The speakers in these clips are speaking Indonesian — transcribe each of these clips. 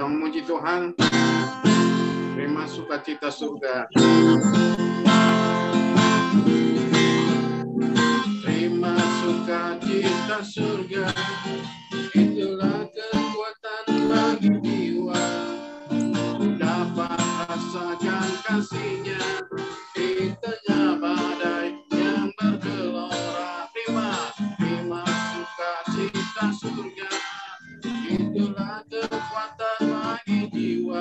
Sudah memuji Tuhan, terima sukacita surga. Terima sukacita surga, itulah kekuatan bagi jiwa. Dapat rasakan kasih-Nya di tengah badai yang bergelora. Terima sukacita surga, itulah kekuatan bagi jiwa.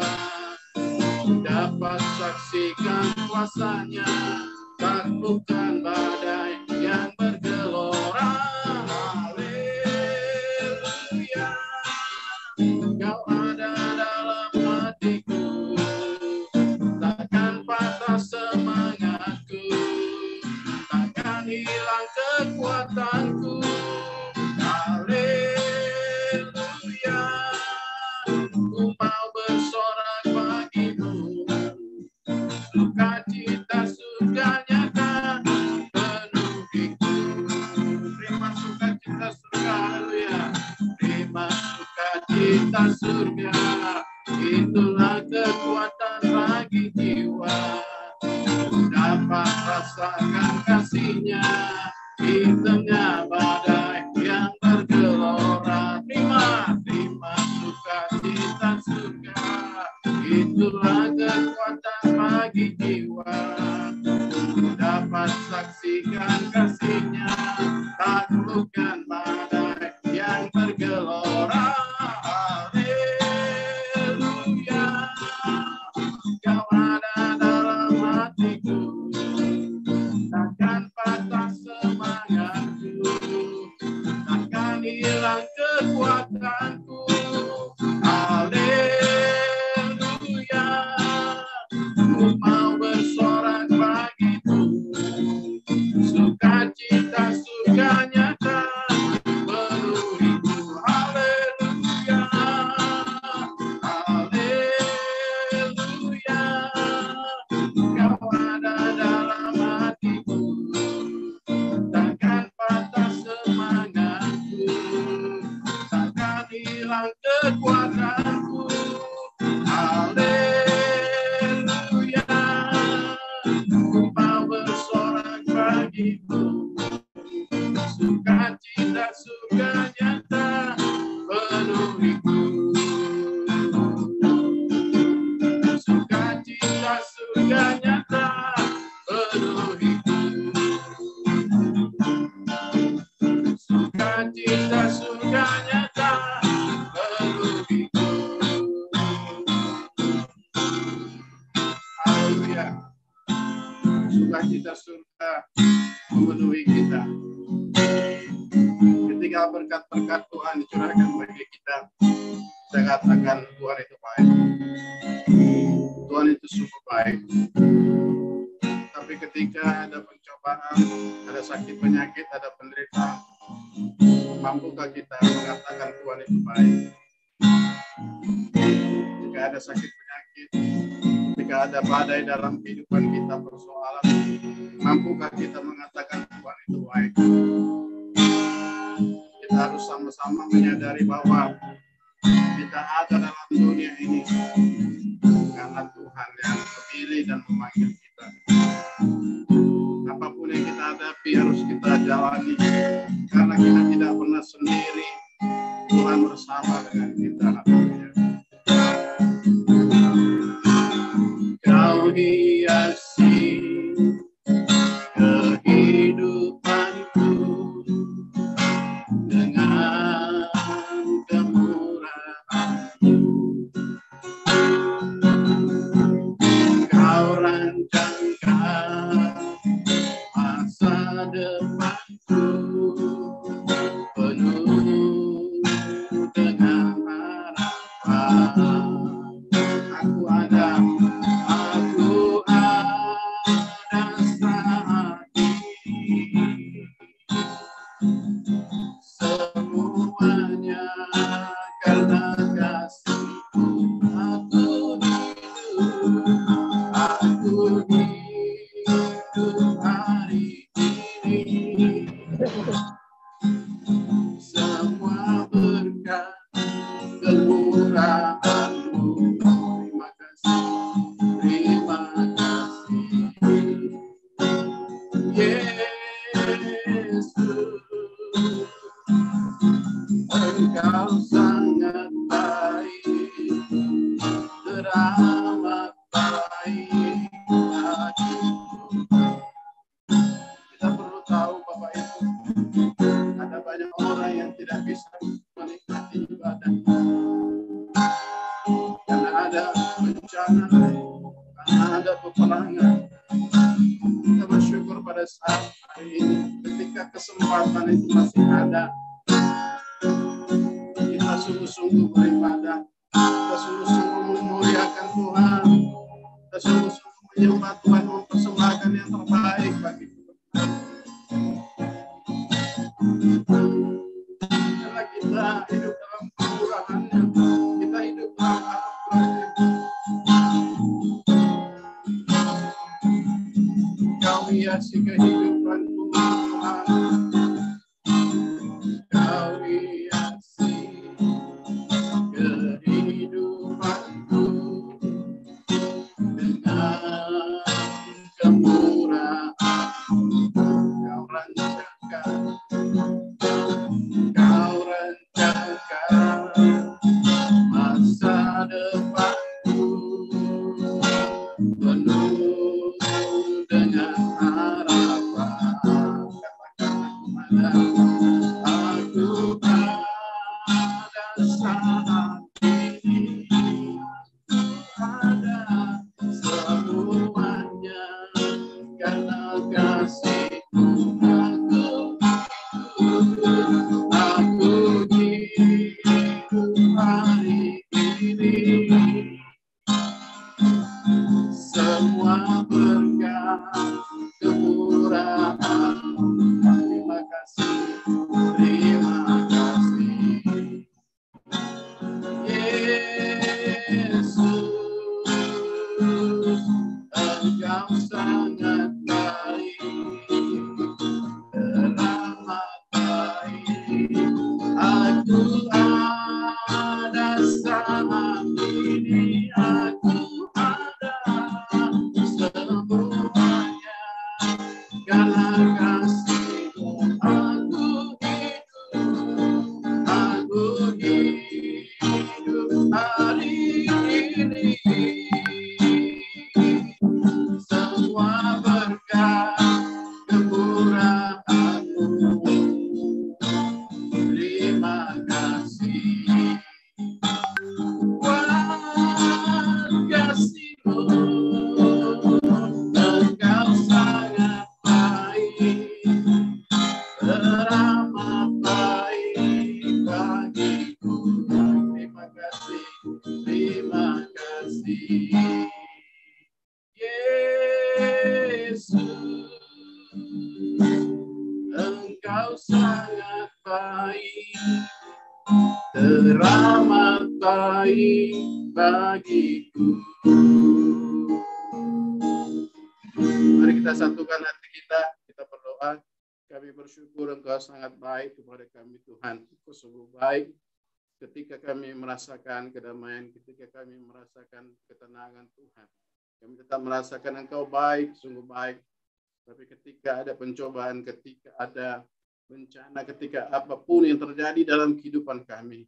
Dapat saksikan kuasa-Nya, taklukkan badai yang bergelora. Haleluya, Kau ada dalam hatiku, takkan patah semangatku, takkan hilang kekuatanku. Haleluya, ku mau bersorak bagimu, sukacita surga nyata penuhiku. Terima sukacita surga, haleluya. Terima sukacita surga, itulah kekuatan bagi jiwa. Dapat rasakan kasih-Nya di tengah badai yang bergelora. Terima sukacita surga, itulah kekuatan bagi jiwa. Dapat saksikan kasih-Nya, taklukkan badai yang bergelora. Haleluya, Kau ada dalam hatiku, takkan patah semangatku, takkan hilang kekuatanku. Haleluya, ku mau bersorak bagimu, sukacita surga nyata penuhiku. Haleluya, haleluya, Kau ada dalam hatiku, takkan patah semangatku, takkan hilang kekuatanku. Haleluya, ku mau bersorak bagimu, sukacita surga nyata penuhiku. Sukacita surga nyata penuhiku. Sukacita surga nyata penuhiku. Haleluya, sukacita surga memenuhi kita. Ketika berkat-berkat Tuhan dicurahkan bagi kita, saya katakan Tuhan itu baik. Tuhan itu sungguh baik. Tapi ketika ada pencobaan, ada sakit penyakit, ada penderitaan, mampukah kita mengatakan Tuhan itu baik? Jika ada sakit penyakit, jika ada badai dalam kehidupan kita, persoalan, mampukah kita mengatakan Tuhan itu baik? Kita harus sama-sama menyadari bahwa kita ada dalam dunia ini karena Tuhan yang memilih dan memanggil kita. Apapun yang kita hadapi harus kita jalani, karena kita tidak pernah sendiri. Tuhan bersama dengan kita. Kau hiasi kehidupanku dengan kemurahan-Mu. Kau rancangkan masa depanku penuh dengan harapan. Aku ada saat ini. Semuanya karena kasih-Mu. Aku hidup hari ini. Semua berkat kemurahan-Mu. bencana, ada peperangan. Kita bersyukur pada saat hari ini, ketika kesempatan itu masih ada, kita sungguh-sungguh beribadah, kita sungguh-sungguh memuliakan Tuhan, kita sungguh-sungguh menyembah Tuhan, mempersembahkan yang terbaik bagi Tuhan. Karena kita hidup dalam kemurahan-Nya, kita hidup dalam anugerah-Nya. Kau hiasi kehidupanku, Tuhan. Kau hiasi kehidupanku dengan kemurahan. Kau rancangkan masa depanku penuh dengan harapan. Aku pada saat ini ada semuanya karena kasih-Mu. Aku hidup hari ini semua berkat kemurahan. Terima kasih, terima kasih, Yesus. Engkau sangat baik, teramat baik. Aku ada saat ini, aku ada semuanya karena kasih-Mu. Aku hidup hari ini semua berkat kemurahan-Mu. Terima kasih buat kasih-Mu. Engkau sangat baik, teramat baik bagiku. Terima kasih, terima kasih, Yesus. Engkau sangat baik, teramat baik bagiku. Mari kita satukan hati kita berdoa. Kami bersyukur Engkau sangat baik kepada kami, Tuhan. Engkau sungguh baik ketika kami merasakan kedamaian, ketika kami merasakan ketenangan, Tuhan. Kami tetap merasakan Engkau baik, sungguh baik. Tapi ketika ada pencobaan, ketika ada bencana, ketika apapun yang terjadi dalam kehidupan kami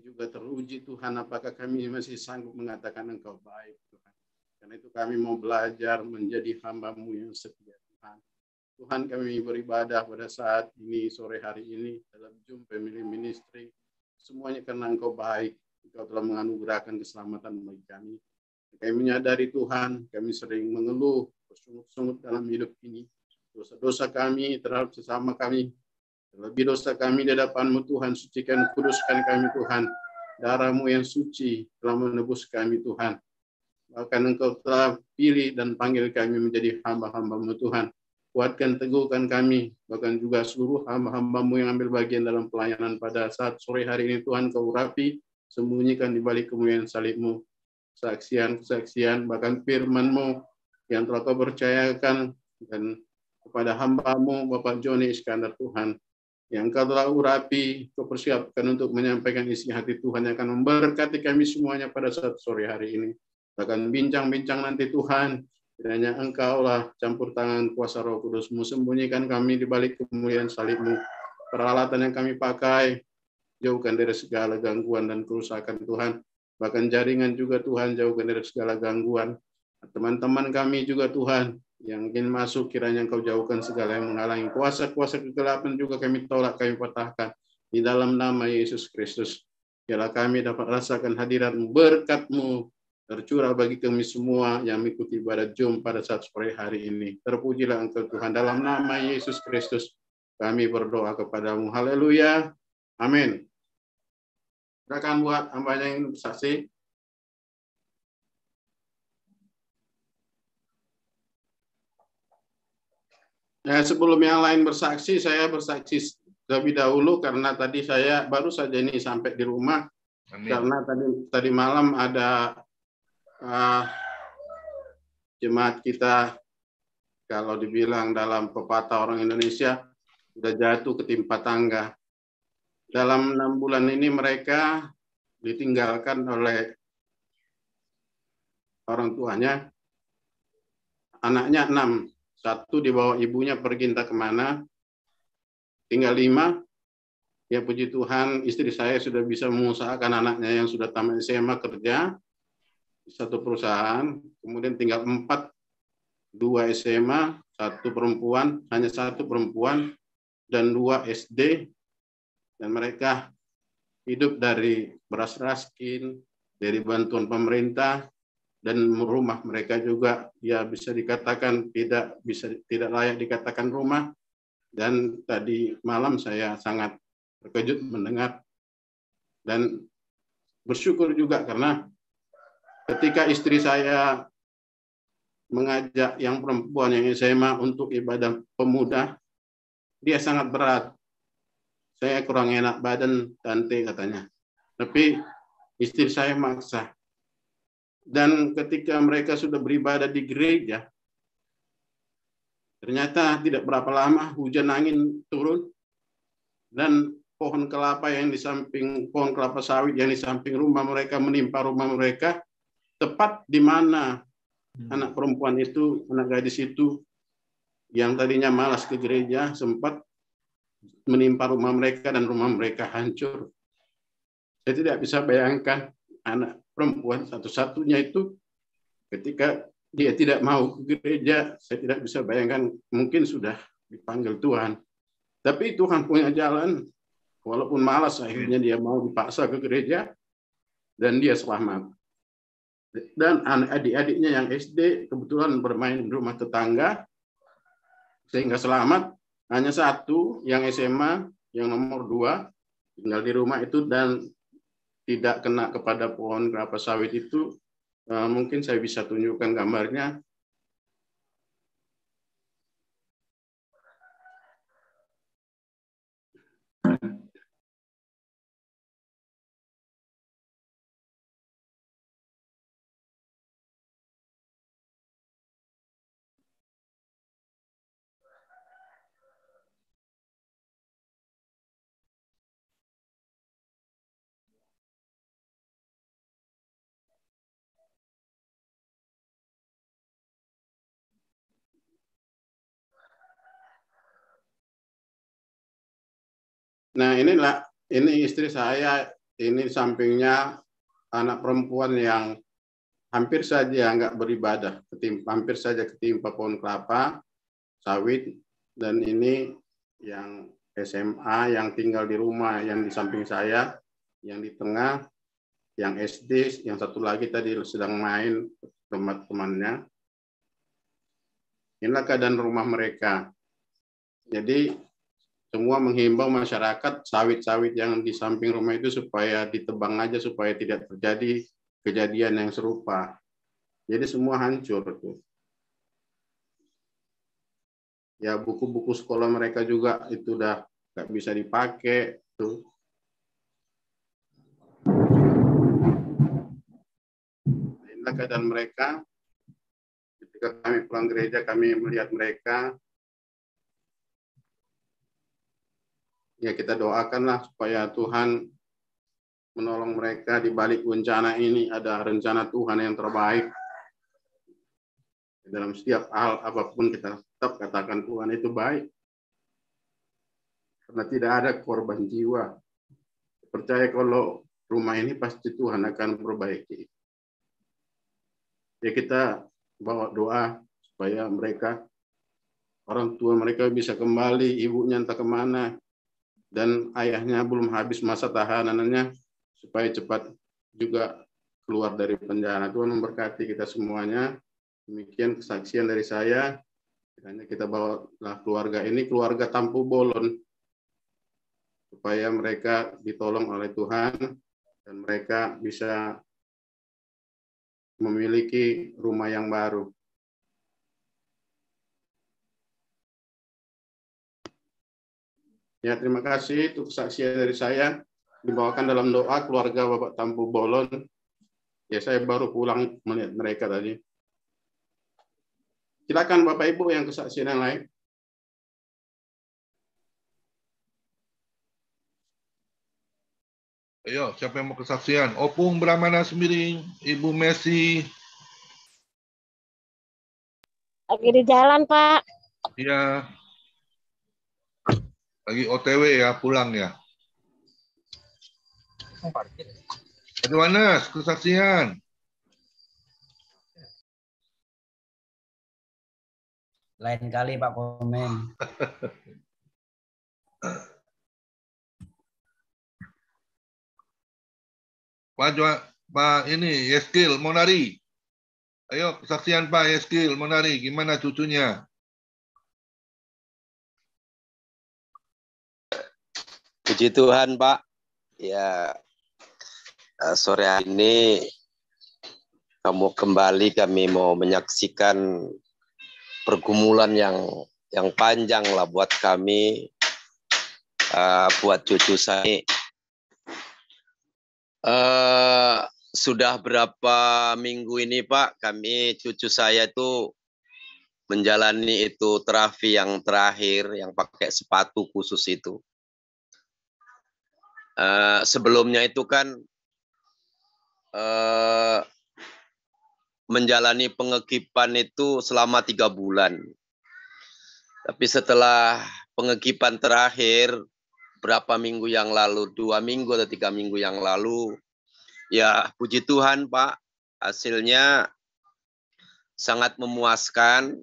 juga teruji, Tuhan, apakah kami masih sanggup mengatakan Engkau baik, Tuhan. Karena itu kami mau belajar menjadi hamba-Mu yang setia, Tuhan. Tuhan, kami beribadah pada saat ini, sore hari ini, dalam Zoom Family Ministry. Semuanya karena Engkau baik. Engkau telah menganugerahkan keselamatan bagi kami. Kami menyadari, Tuhan, kami sering mengeluh, bersungut-sungut dalam hidup ini. Dosa-dosa kami terhadap sesama kami. Terlebih dosa kami di hadapan-Mu, Tuhan. Sucikan, kuduskan kami, Tuhan. Darah-Mu yang suci telah menebus kami, Tuhan. Bahkan Engkau telah pilih dan panggil kami menjadi hamba-hamba-Mu, Tuhan. Kuatkan, teguhkan kami, bahkan juga seluruh hamba-hamba-Mu yang ambil bagian dalam pelayanan pada saat sore hari ini, Tuhan. Kau urapi, sembunyikan di balik kemuliaan salib-Mu. Kesaksian, bahkan firman-Mu yang telah Kau percayakan dan kepada hamba-Mu, Bapak Joni Iskandar, Tuhan, yang Kau telah urapi, Kau persiapkan untuk menyampaikan isi hati Tuhan yang akan memberkati kami semuanya pada saat sore hari ini. Bahkan bincang-bincang nanti, Tuhan, kiranya Engkaulah campur tangan kuasa Roh Kudus-Mu, sembunyikan kami di balik kemuliaan salib-Mu. Peralatan yang kami pakai, jauhkan dari segala gangguan dan kerusakan, Tuhan. Bahkan jaringan juga, Tuhan, jauhkan dari segala gangguan. Teman-teman kami juga, Tuhan, yang ingin masuk, kiranya Engkau jauhkan segala yang menghalangi. Kuasa-kuasa kegelapan juga kami tolak, kami patahkan. Di dalam nama Yesus Kristus, biarlah kami dapat rasakan hadirat-Mu, berkat-Mu tercurah bagi kami semua yang mengikuti ibadat Jum pada saat sore hari ini. Terpujilah Engkau Tuhan, dalam nama Yesus Kristus kami berdoa kepadamu. Haleluya. Amin. Silakan buat hambanya yang bersaksi. Ya, sebelum yang lain bersaksi, saya bersaksi lebih dahulu karena tadi saya baru saja ini sampai di rumah. Amin. Karena tadi malam ada jemaat kita, kalau dibilang dalam pepatah orang Indonesia, sudah jatuh ketimpa tangga. Dalam 6 bulan ini mereka ditinggalkan oleh orang tuanya. Anaknya 6, 1 dibawa ibunya pergi entah kemana, tinggal 5. Ya puji Tuhan, istri saya sudah bisa mengusahakan anaknya yang sudah tamat SMA kerja di satu perusahaan, kemudian tinggal 4, 2 SMA, 1 perempuan, hanya 1 perempuan, dan 2 SD, dan mereka hidup dari beras raskin, dari bantuan pemerintah, dan rumah mereka juga ya bisa dikatakan tidak layak dikatakan rumah. Dan tadi malam saya sangat terkejut mendengar dan bersyukur juga karena ketika istri saya mengajak yang perempuan yang SMA untuk ibadah pemuda, dia sangat berat. Saya kurang enak badan, Tante, katanya. Tapi istri saya maksa. Dan ketika mereka sudah beribadah di gereja, ternyata tidak berapa lama hujan angin turun dan pohon kelapa sawit yang di samping rumah mereka menimpa rumah mereka, tepat di mana anak perempuan itu, anak gadis itu yang tadinya malas ke gereja sempat menimpa rumah mereka dan rumah mereka hancur. Saya tidak bisa bayangkan anak perempuan satu-satunya itu ketika dia tidak mau ke gereja, saya tidak bisa bayangkan mungkin sudah dipanggil Tuhan. Tapi Tuhan punya jalan, walaupun malas akhirnya dia mau dipaksa ke gereja dan dia selamat. Dan adik-adiknya yang SD kebetulan bermain di rumah tetangga sehingga selamat. Hanya 1 yang SMA, yang nomor 2 tinggal di rumah itu dan tidak kena kepada pohon kelapa sawit itu. Mungkin saya bisa tunjukkan gambarnya. Nah, ini istri saya, ini sampingnya anak perempuan yang hampir saja nggak beribadah, hampir saja ketimpa pohon kelapa sawit, dan ini yang SMA yang tinggal di rumah yang di samping saya, yang di tengah, yang SD, yang satu lagi tadi sedang main teman-temannya. Inilah keadaan rumah mereka. Jadi semua menghimbau masyarakat sawit-sawit yang di samping rumah itu supaya ditebang aja supaya tidak terjadi kejadian yang serupa. Jadi semua hancur tuh. Ya buku-buku sekolah mereka juga itu udah nggak bisa dipakai tuh. Inilah keadaan mereka. Ketika kami pulang gereja kami melihat mereka. Ya kita doakanlah supaya Tuhan menolong mereka di balik bencana ini. Ada rencana Tuhan yang terbaik. Dalam setiap hal apapun kita tetap katakan Tuhan itu baik. Karena tidak ada korban jiwa. Percaya kalau rumah ini pasti Tuhan akan memperbaiki. Ya kita bawa doa supaya mereka, orang tua mereka bisa kembali, ibunya entah kemana, dan ayahnya belum habis masa tahanannya supaya cepat juga keluar dari penjara. Tuhan memberkati kita semuanya. Demikian kesaksian dari saya. Kiranya kita bawalah keluarga ini, keluarga Tampu Bolon, supaya mereka ditolong oleh Tuhan dan mereka bisa memiliki rumah yang baru. Ya, terima kasih itu kesaksian dari saya. Dibawakan dalam doa keluarga Bapak Tampu Bolon. Ya, saya baru pulang melihat mereka tadi. Silakan Bapak Ibu yang kesaksian yang lain. Ayo, siapa yang mau kesaksian? Opung Brahmana Sembiring, Ibu Messi. Lagi di jalan, Pak. Iya. Lagi OTW ya, pulang ya. Aduh, kesaksian. Lain kali Pak komen. Pak ini Yeskil Monari. Ayo kesaksian Pak Yeskil Monari, gimana cucunya? Puji Tuhan Pak. Ya, sore hari ini kami mau menyaksikan pergumulan yang panjang lah buat kami, buat cucu saya. Sudah berapa minggu ini Pak, cucu saya itu menjalani itu terapi yang terakhir, yang pakai sepatu khusus itu. Sebelumnya itu kan menjalani pengekipan itu selama 3 bulan. Tapi setelah pengekipan terakhir, berapa minggu yang lalu, 2 minggu atau 3 minggu yang lalu, ya puji Tuhan Pak, hasilnya sangat memuaskan.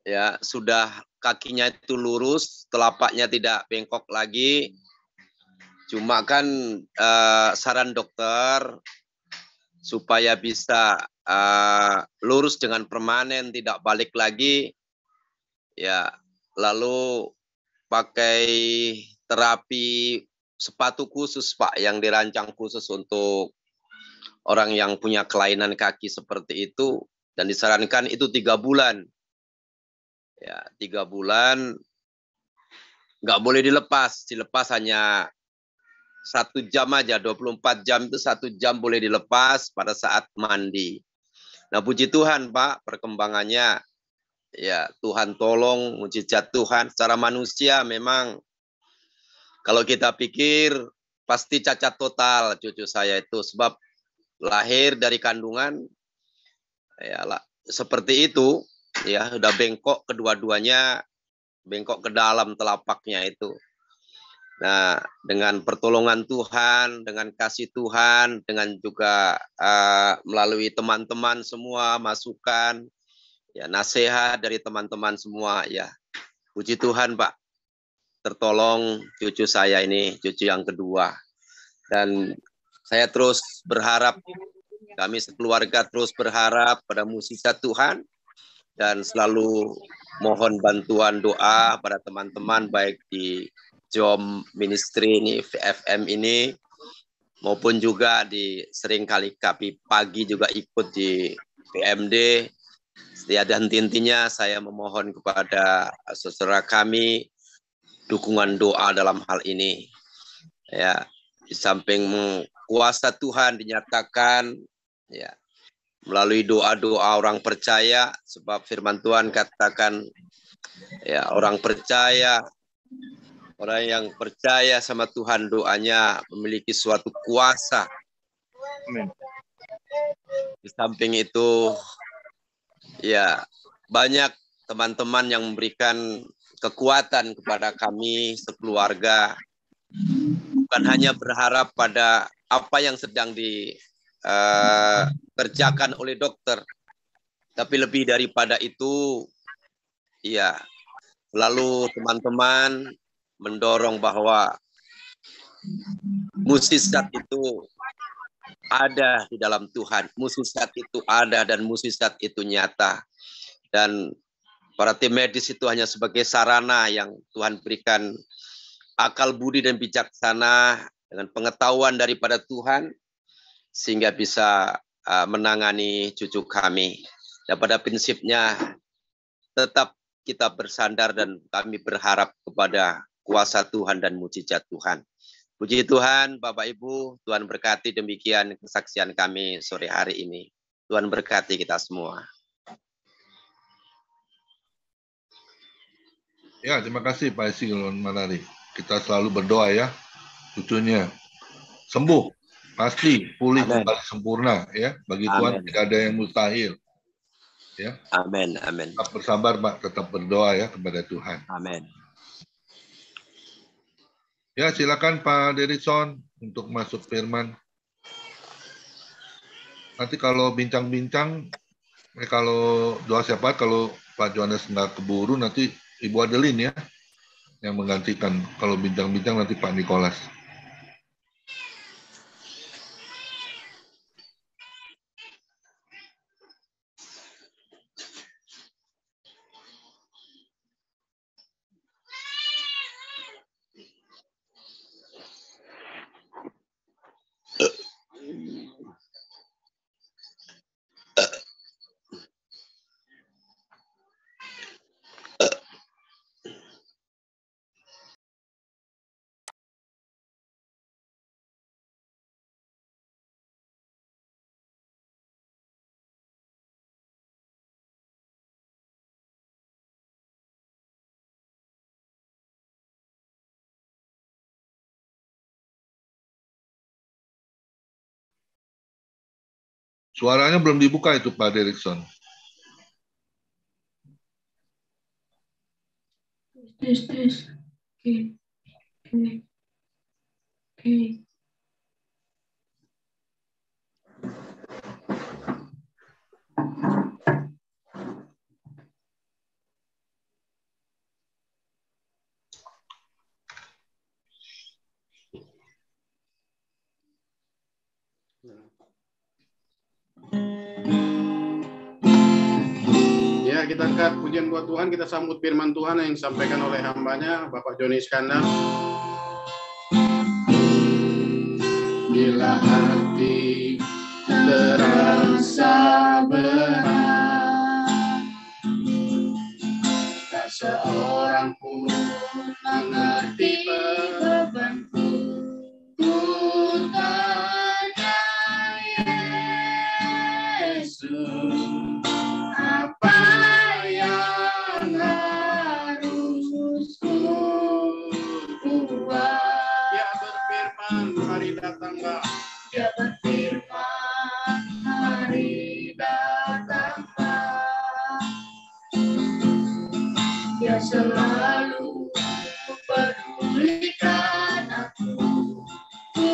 Ya, sudah kakinya itu lurus, telapaknya tidak bengkok lagi. Cuma kan saran dokter supaya bisa lurus dengan permanen, tidak balik lagi, ya lalu pakai terapi sepatu khusus Pak, yang dirancang khusus untuk orang yang punya kelainan kaki seperti itu, dan disarankan itu 3 bulan. Ya, 3 bulan nggak boleh dilepas hanya 1 jam aja, 24 jam itu 1 jam boleh dilepas pada saat mandi. Nah puji Tuhan Pak, perkembangannya ya Tuhan tolong, mujizat Tuhan. Secara manusia memang kalau kita pikir pasti cacat total cucu saya itu, sebab lahir dari kandungan ya seperti itu, ya udah bengkok kedua-duanya, bengkok ke dalam telapaknya itu. Nah, dengan pertolongan Tuhan, dengan kasih Tuhan, dengan juga melalui teman-teman semua, masukan, ya nasihat dari teman-teman semua, ya puji Tuhan Pak, tertolong cucu saya ini, cucu yang kedua. Dan saya terus berharap, kami sekeluarga terus berharap pada mukjizat Tuhan, dan selalu mohon bantuan doa pada teman-teman, baik di Jom Ministry ini, VFM ini, maupun juga sering kali kami pagi juga ikut di PMD. Setiap dan intinya saya memohon kepada saudara kami dukungan doa dalam hal ini. Ya, di samping kuasa Tuhan dinyatakan ya melalui doa-doa orang percaya, sebab firman Tuhan katakan ya orang yang percaya sama Tuhan, doanya memiliki suatu kuasa. Amin. Di samping itu, ya banyak teman-teman yang memberikan kekuatan kepada kami sekeluarga. Bukan hanya berharap pada apa yang sedang dikerjakan oleh dokter, tapi lebih daripada itu, ya lalu teman-teman mendorong bahwa mukjizat itu ada di dalam Tuhan. Mukjizat itu ada dan mukjizat itu nyata. Dan para tim medis itu hanya sebagai sarana yang Tuhan berikan akal budi dan bijaksana dengan pengetahuan daripada Tuhan sehingga bisa menangani cucu kami. Dan pada prinsipnya tetap kita bersandar dan kami berharap kepada kuasa Tuhan dan mukjizat Tuhan. Puji Tuhan, Bapak Ibu, Tuhan berkati, demikian kesaksian kami sore hari ini. Tuhan berkati kita semua. Ya, terima kasih Pak Eskil Manari. Kita selalu berdoa ya, cucunya sembuh, pasti pulih kembali sempurna ya. Bagi Tuhan tidak ada yang mustahil. Ya. Amin, amin. Tetap bersabar, Pak. Tetap berdoa ya kepada Tuhan. Amin. Ya, silakan Pak Derikson untuk masuk firman. Nanti kalau bincang-bincang, kalau doa siapa, kalau Pak Johannes nggak keburu, nanti Ibu Adeline ya yang menggantikan. Kalau bincang-bincang nanti Pak Nikolas. Suaranya belum dibuka itu Pak Derikson. Tes. Oke. Ya, kita angkat pujian buat Tuhan, kita sambut firman Tuhan yang disampaikan oleh hambanya, Bapak Joni Iskandar. Bila hati terasa berat, tak seorang pun mengerti bebanku. Ku tanya Yesus, apa yang harus ku buat? Dia berfirman, hari datanglah. Dia berfirman, hari datanglah. Dia selalu pedulikan aku. Ku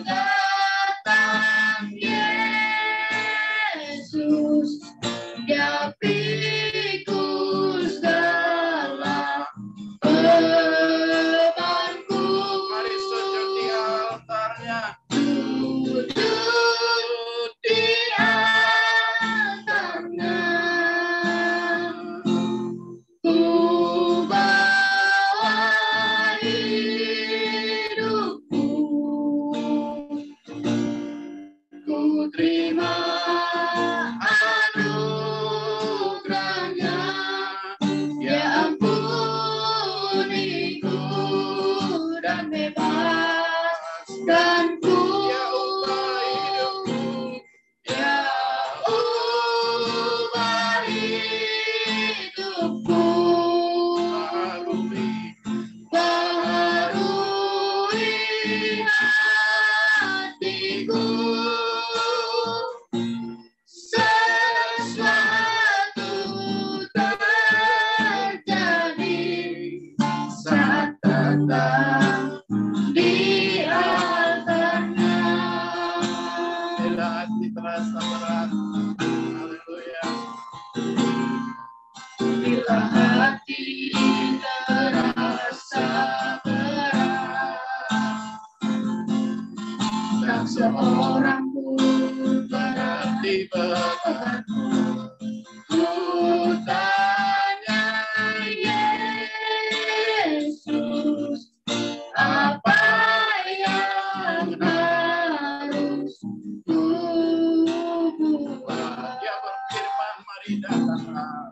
datang Yesus, Dia pikul segala bebanku. Mari sujud di altarnya. Sujud di altarnya. Ku bawa hidupku. Ku terima anugerahnya, Dia ampuniku dan bebaskanku. Dia ubah seorang pun berarti bagiku. Ku tanya Yesus, apa yang harus ku buat? Dia berfirman, mari datanglah.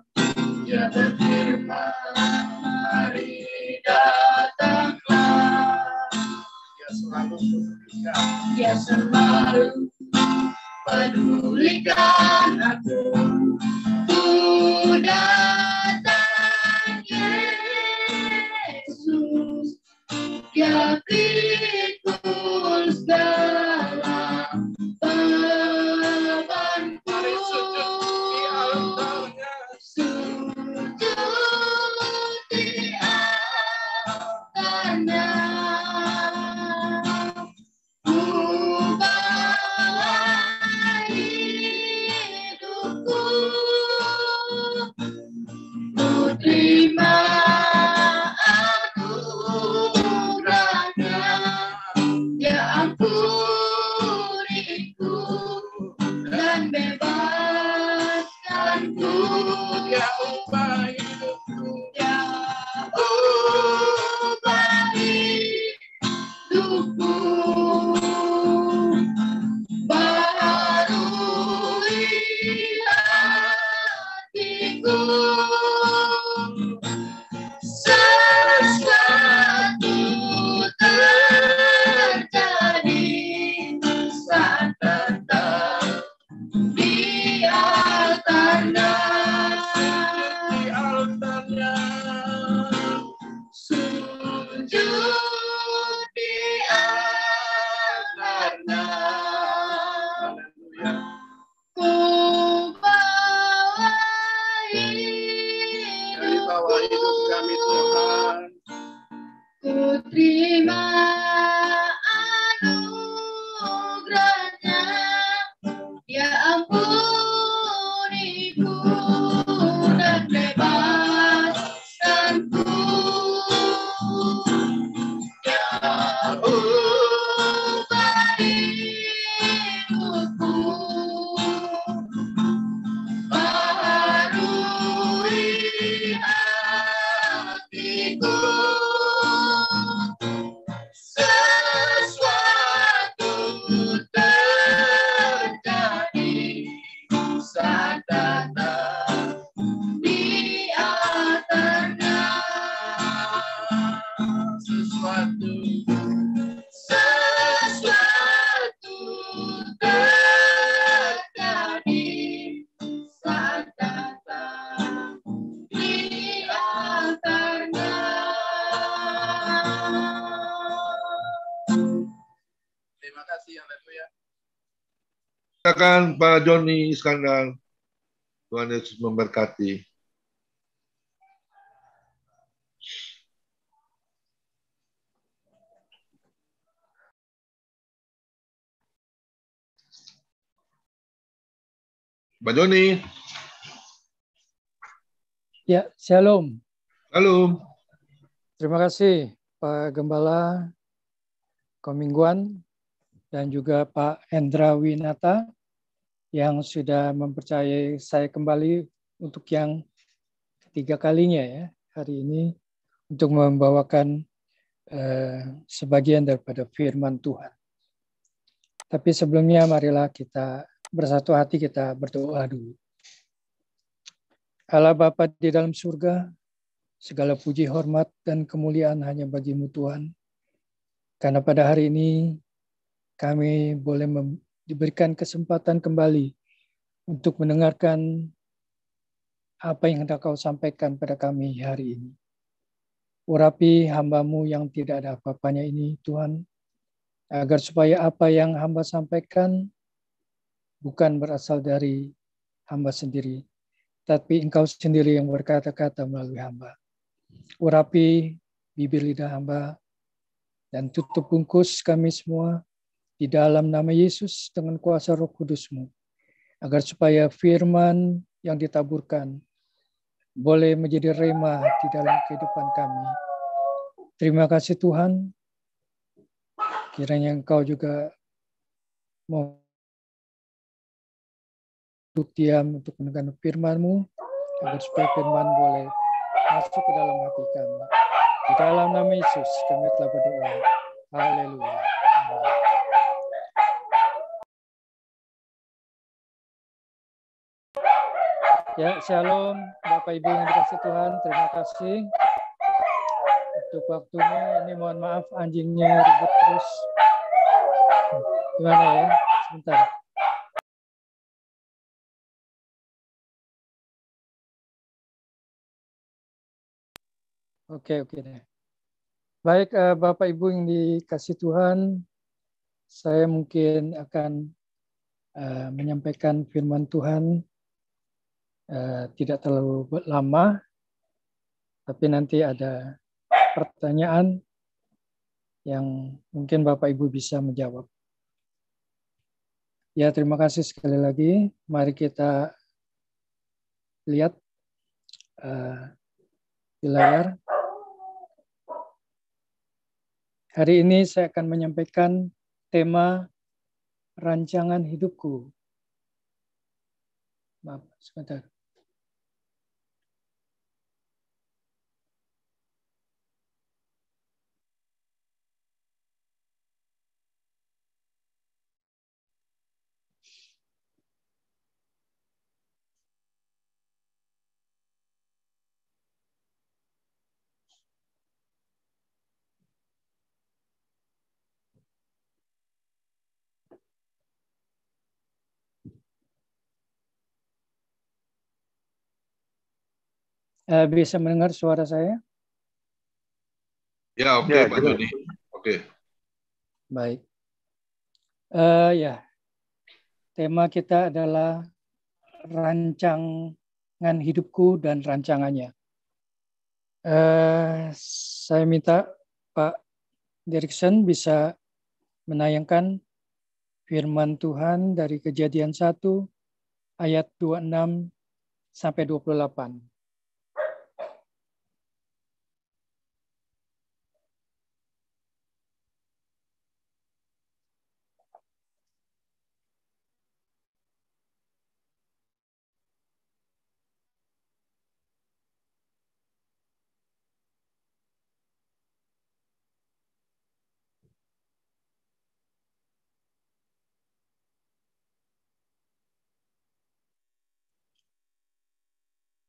Dia berfirman, mari datanglah. Dia selalu pedulikan. Dia selalu pedulikan aku. Ku datang Yesus, Dia pikul segala bebanku. Mari sujud di altarnya. Sujud di altarnya. Ku bawa hidupku, ku terima anugerahnya. Dia ampuniku dan bebaskanku. Dia ubah hidupku. Dia ubah hidupku, baharui hatiku. Sesuatu terjadi saat datang di altarnya. Di altarnya. Sujud di altarnya. Haleluya. Ku bawa Dari bawah hidup kami Tuhan. ku terima anugerahnya. Dia ampuniku dan bebaskanku. Dia ubah hidupku, baharui hatiku. Sesuatu terjadi saat datang di altarnya. Sesuatu terjadi saat datang di altarnya. terima kasih. Haleluya. Silakan Pak Joni Iskandar. Tuhan Yesus memberkati. Pak Joni. Ya, shalom. Halo. Terima kasih Pak Gembala Komingguan dan juga Pak Hendra Winata yang sudah mempercayai saya kembali untuk yang ketiga kalinya ya hari ini untuk membawakan sebagian daripada firman Tuhan. Tapi sebelumnya marilah kita bersatu hati, kita berdoa dulu. Allah Bapa di dalam surga, segala puji, hormat, dan kemuliaan hanya bagi-Mu Tuhan. Karena pada hari ini kami boleh diberikan kesempatan kembali untuk mendengarkan apa yang hendak Kau sampaikan pada kami hari ini. Urapi hamba-Mu yang tidak ada apa-apanya ini, Tuhan, agar supaya apa yang hamba sampaikan bukan berasal dari hamba sendiri, tapi Engkau sendiri yang berkata-kata melalui hamba. Urapi bibir lidah hamba dan tutup bungkus kami semua di dalam nama Yesus dengan kuasa Roh Kudus-Mu, agar supaya firman yang ditaburkan boleh menjadi rema di dalam kehidupan kami. Terima kasih Tuhan, kiranya Engkau juga Mau untuk diam untuk mendengar firman-Mu, agar supaya firman boleh masuk ke dalam hati kami. Di dalam nama Yesus kami telah berdoa. Haleluya. Ya, shalom Bapak Ibu yang dikasihi Tuhan. Terima kasih untuk waktunya. Ini mohon maaf anjingnya ribut terus. Gimana ya? Sebentar. Oke deh. Baik, Bapak Ibu yang dikasihi Tuhan, saya mungkin akan menyampaikan firman Tuhan tidak terlalu lama, tapi nanti ada pertanyaan yang mungkin Bapak Ibu bisa menjawab. Ya, terima kasih sekali lagi. Mari kita lihat di layar. Hari ini saya akan menyampaikan tema rancangan hidupku. Maaf, sebentar. Bisa mendengar suara saya? Ya, oke, Pak Joni. Oke. Baik. Ya, tema kita adalah rancangan hidupku dan rancangannya. Saya minta Pak Dirksen bisa menayangkan firman Tuhan dari Kejadian 1 ayat 26 sampai 28.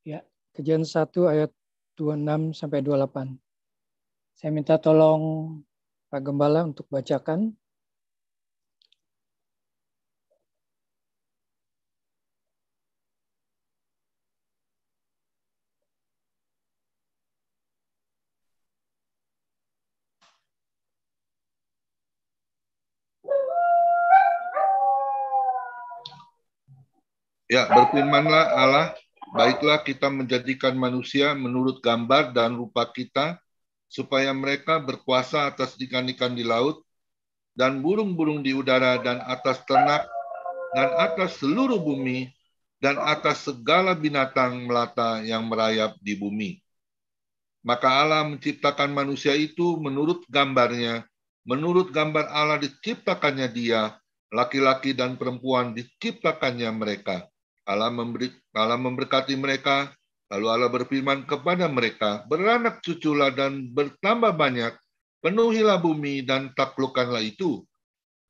Ya, Kejadian 1 ayat 26 sampai 28. Saya minta tolong Pak Gembala untuk bacakan. Ya, berfirmanlah Allah, baiklah kita menjadikan manusia menurut gambar dan rupa kita, supaya mereka berkuasa atas ikan-ikan di laut, dan burung-burung di udara, dan atas ternak, dan atas seluruh bumi, dan atas segala binatang melata yang merayap di bumi. Maka Allah menciptakan manusia itu menurut gambarnya, menurut gambar Allah diciptakannya dia, laki-laki dan perempuan diciptakannya mereka. Allah memberkati mereka, lalu Allah berfirman kepada mereka, beranak cuculah dan bertambah banyak, penuhilah bumi dan taklukkanlah itu.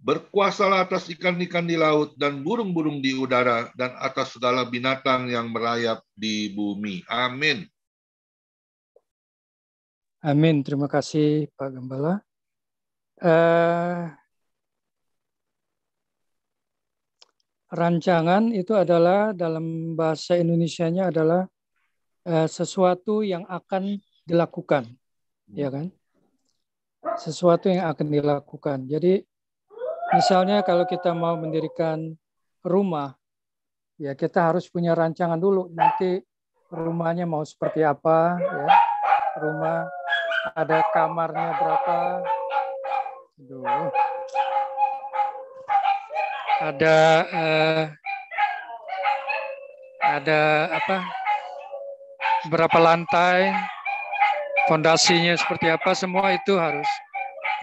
Berkuasalah atas ikan-ikan di laut dan burung-burung di udara dan atas segala binatang yang merayap di bumi. Amin. Amin. Terima kasih Pak Gembala. Rancangan itu adalah dalam bahasa Indonesianya adalah sesuatu yang akan dilakukan, ya kan? Sesuatu yang akan dilakukan. Jadi misalnya kalau kita mau mendirikan rumah, ya kita harus punya rancangan dulu. Nanti rumahnya mau seperti apa, ya? Rumah ada kamarnya berapa? Aduh. Ada apa? Berapa lantai? Fondasinya seperti apa? Semua itu harus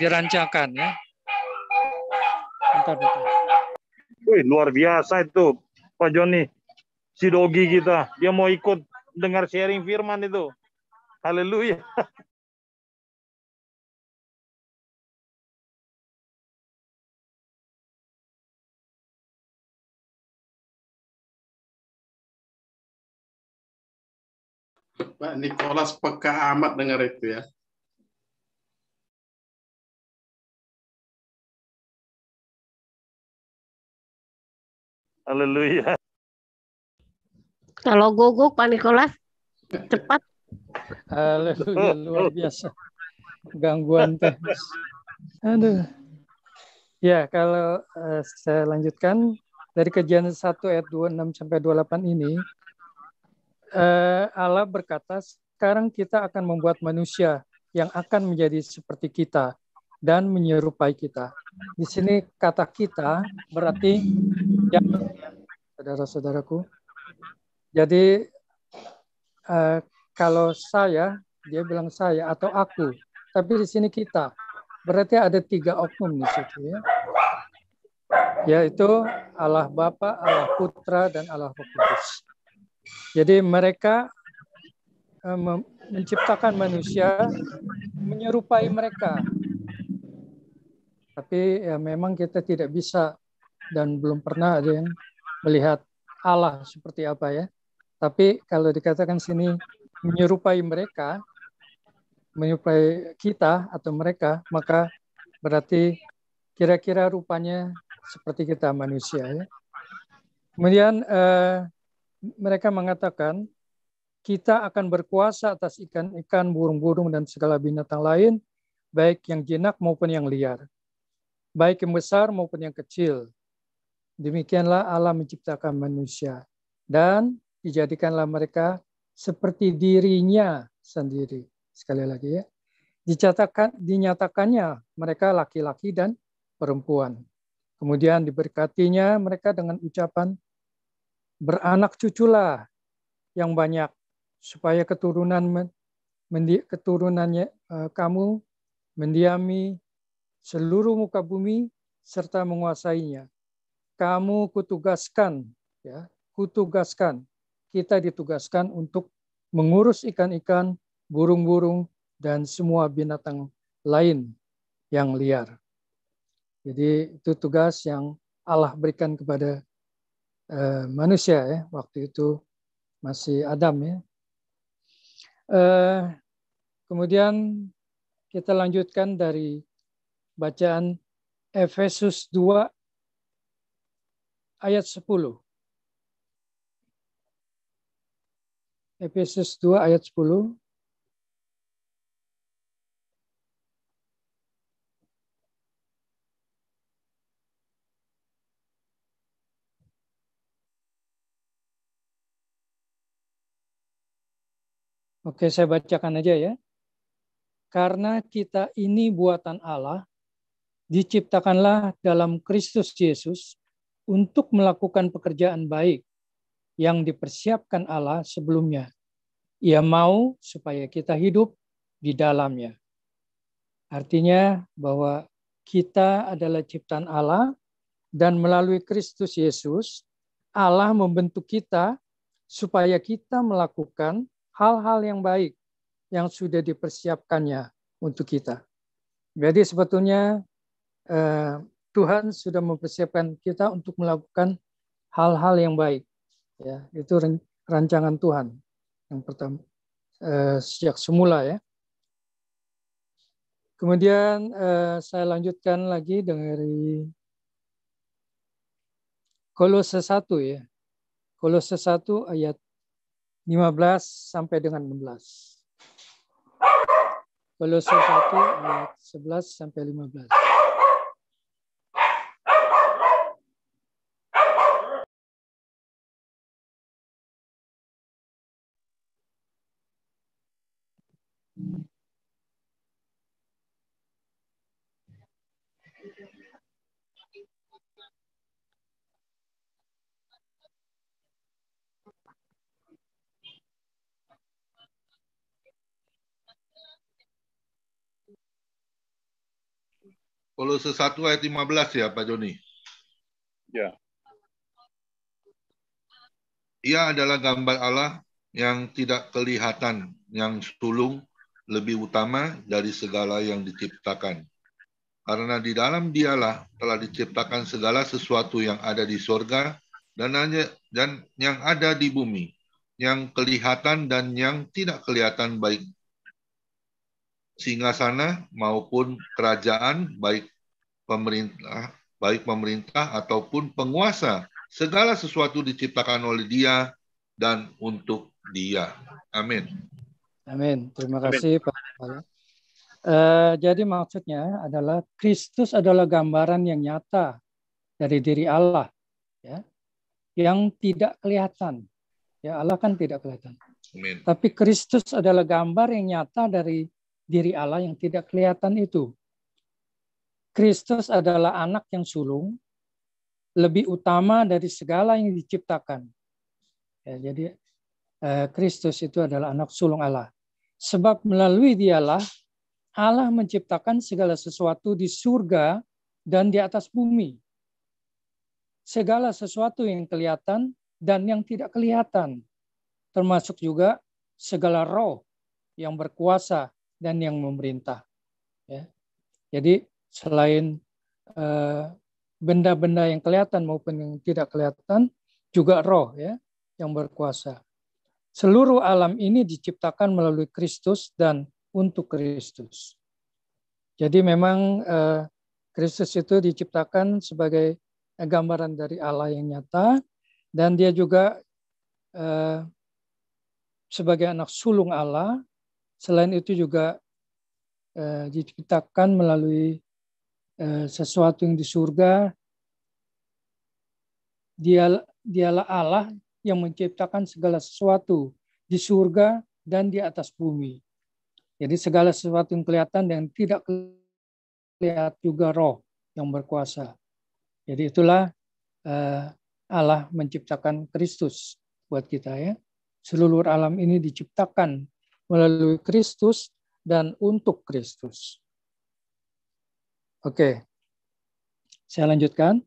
dirancangkan, ya. Bentar. Wih, luar biasa itu, Pak Joni. Si Dogi kita, dia mau ikut dengar sharing firman itu. Haleluya. Pak Nicholas peka amat dengar itu ya. Haleluya. Kalau guguk Pak Nikolas cepat. Haleluya, luar biasa. Gangguan teknis. Aduh. Ya, kalau saya lanjutkan dari Kejadian 1 ayat 26 sampai 28 ini, Allah berkata, sekarang kita akan membuat manusia yang akan menjadi seperti kita dan menyerupai kita. Di sini kata kita berarti ya, saudara-saudaraku. Jadi kalau saya, dia bilang saya atau aku, tapi di sini kita. Berarti ada 3 oknum di situ ya. Yaitu Allah Bapa, Allah Putra, dan Allah Roh Kudus. Jadi mereka menciptakan manusia menyerupai mereka. Tapi ya memang kita tidak bisa dan belum pernah ada yang melihat Allah seperti apa ya. Tapi kalau dikatakan sini menyerupai mereka, menyerupai kita atau mereka, maka berarti kira-kira rupanya seperti kita manusia ya. Kemudian mereka mengatakan kita akan berkuasa atas ikan-ikan, burung-burung dan segala binatang lain, baik yang jinak maupun yang liar, baik yang besar maupun yang kecil. Demikianlah Allah menciptakan manusia dan dijadikanlah mereka seperti dirinya sendiri. Sekali lagi ya. Dinyatakannya mereka laki-laki dan perempuan. Kemudian diberkatinya mereka dengan ucapan beranak cuculah yang banyak supaya keturunannya kamu mendiami seluruh muka bumi serta menguasainya. Kamu kutugaskan ya, kita ditugaskan untuk mengurus ikan-ikan, burung-burung dan semua binatang lain yang liar. Jadi itu tugas yang Allah berikan kepada manusia ya, waktu itu masih Adam ya. Kemudian kita lanjutkan dari bacaan Efesus 2 ayat 10. Efesus 2 ayat 10. Oke, saya bacakan aja ya. Karena kita ini buatan Allah, diciptakanlah dalam Kristus Yesus untuk melakukan pekerjaan baik yang dipersiapkan Allah sebelumnya. Ia mau supaya kita hidup di dalamnya. Artinya bahwa kita adalah ciptaan Allah dan melalui Kristus Yesus, Allah membentuk kita supaya kita melakukan hal-hal yang baik yang sudah dipersiapkannya untuk kita. Jadi sebetulnya Tuhan sudah mempersiapkan kita untuk melakukan hal-hal yang baik. Ya, itu rancangan Tuhan yang pertama sejak semula ya. Kemudian saya lanjutkan lagi dari Kolose 1 ya. Kolose 1 ayat 15 sampai dengan 16. Kolose 1 ayat 11 sampai 15. Kolose 1 ayat 15 ya Pak Joni. Ya. Ia adalah gambar Allah yang tidak kelihatan, yang sulung, lebih utama dari segala yang diciptakan. Karena di dalam Dialah telah diciptakan segala sesuatu yang ada di surga dan yang ada di bumi, yang kelihatan dan yang tidak kelihatan, baik singgasana maupun kerajaan, baik pemerintah ataupun penguasa. Segala sesuatu diciptakan oleh Dia dan untuk Dia. Amin. Amin. Terima kasih Pak Kepala. Jadi maksudnya adalah Kristus adalah gambaran yang nyata dari diri Allah, ya, yang tidak kelihatan. Ya, Allah kan tidak kelihatan. Amin. Tapi Kristus adalah gambar yang nyata dari diri Allah yang tidak kelihatan itu. Kristus adalah anak yang sulung, lebih utama dari segala yang diciptakan. Ya, jadi Kristus itu adalah anak sulung Allah. Sebab melalui Dialah Allah menciptakan segala sesuatu di surga dan di atas bumi. Segala sesuatu yang kelihatan dan yang tidak kelihatan. Termasuk juga segala roh yang berkuasa dan yang memerintah. Ya. Jadi selain benda-benda yang kelihatan maupun yang tidak kelihatan, juga roh, ya, yang berkuasa. Seluruh alam ini diciptakan melalui Kristus dan untuk Kristus. Jadi memang Kristus itu diciptakan sebagai gambaran dari Allah yang nyata, dan dia juga sebagai anak sulung Allah. Selain itu juga diciptakan melalui sesuatu yang di surga. Dialah Allah yang menciptakan segala sesuatu di surga dan di atas bumi. Jadi segala sesuatu yang kelihatan dan tidak kelihatan, juga roh yang berkuasa. Jadi itulah Allah menciptakan Kristus buat kita, ya. Seluruh alam ini diciptakan melalui Kristus dan untuk Kristus. Oke, saya lanjutkan.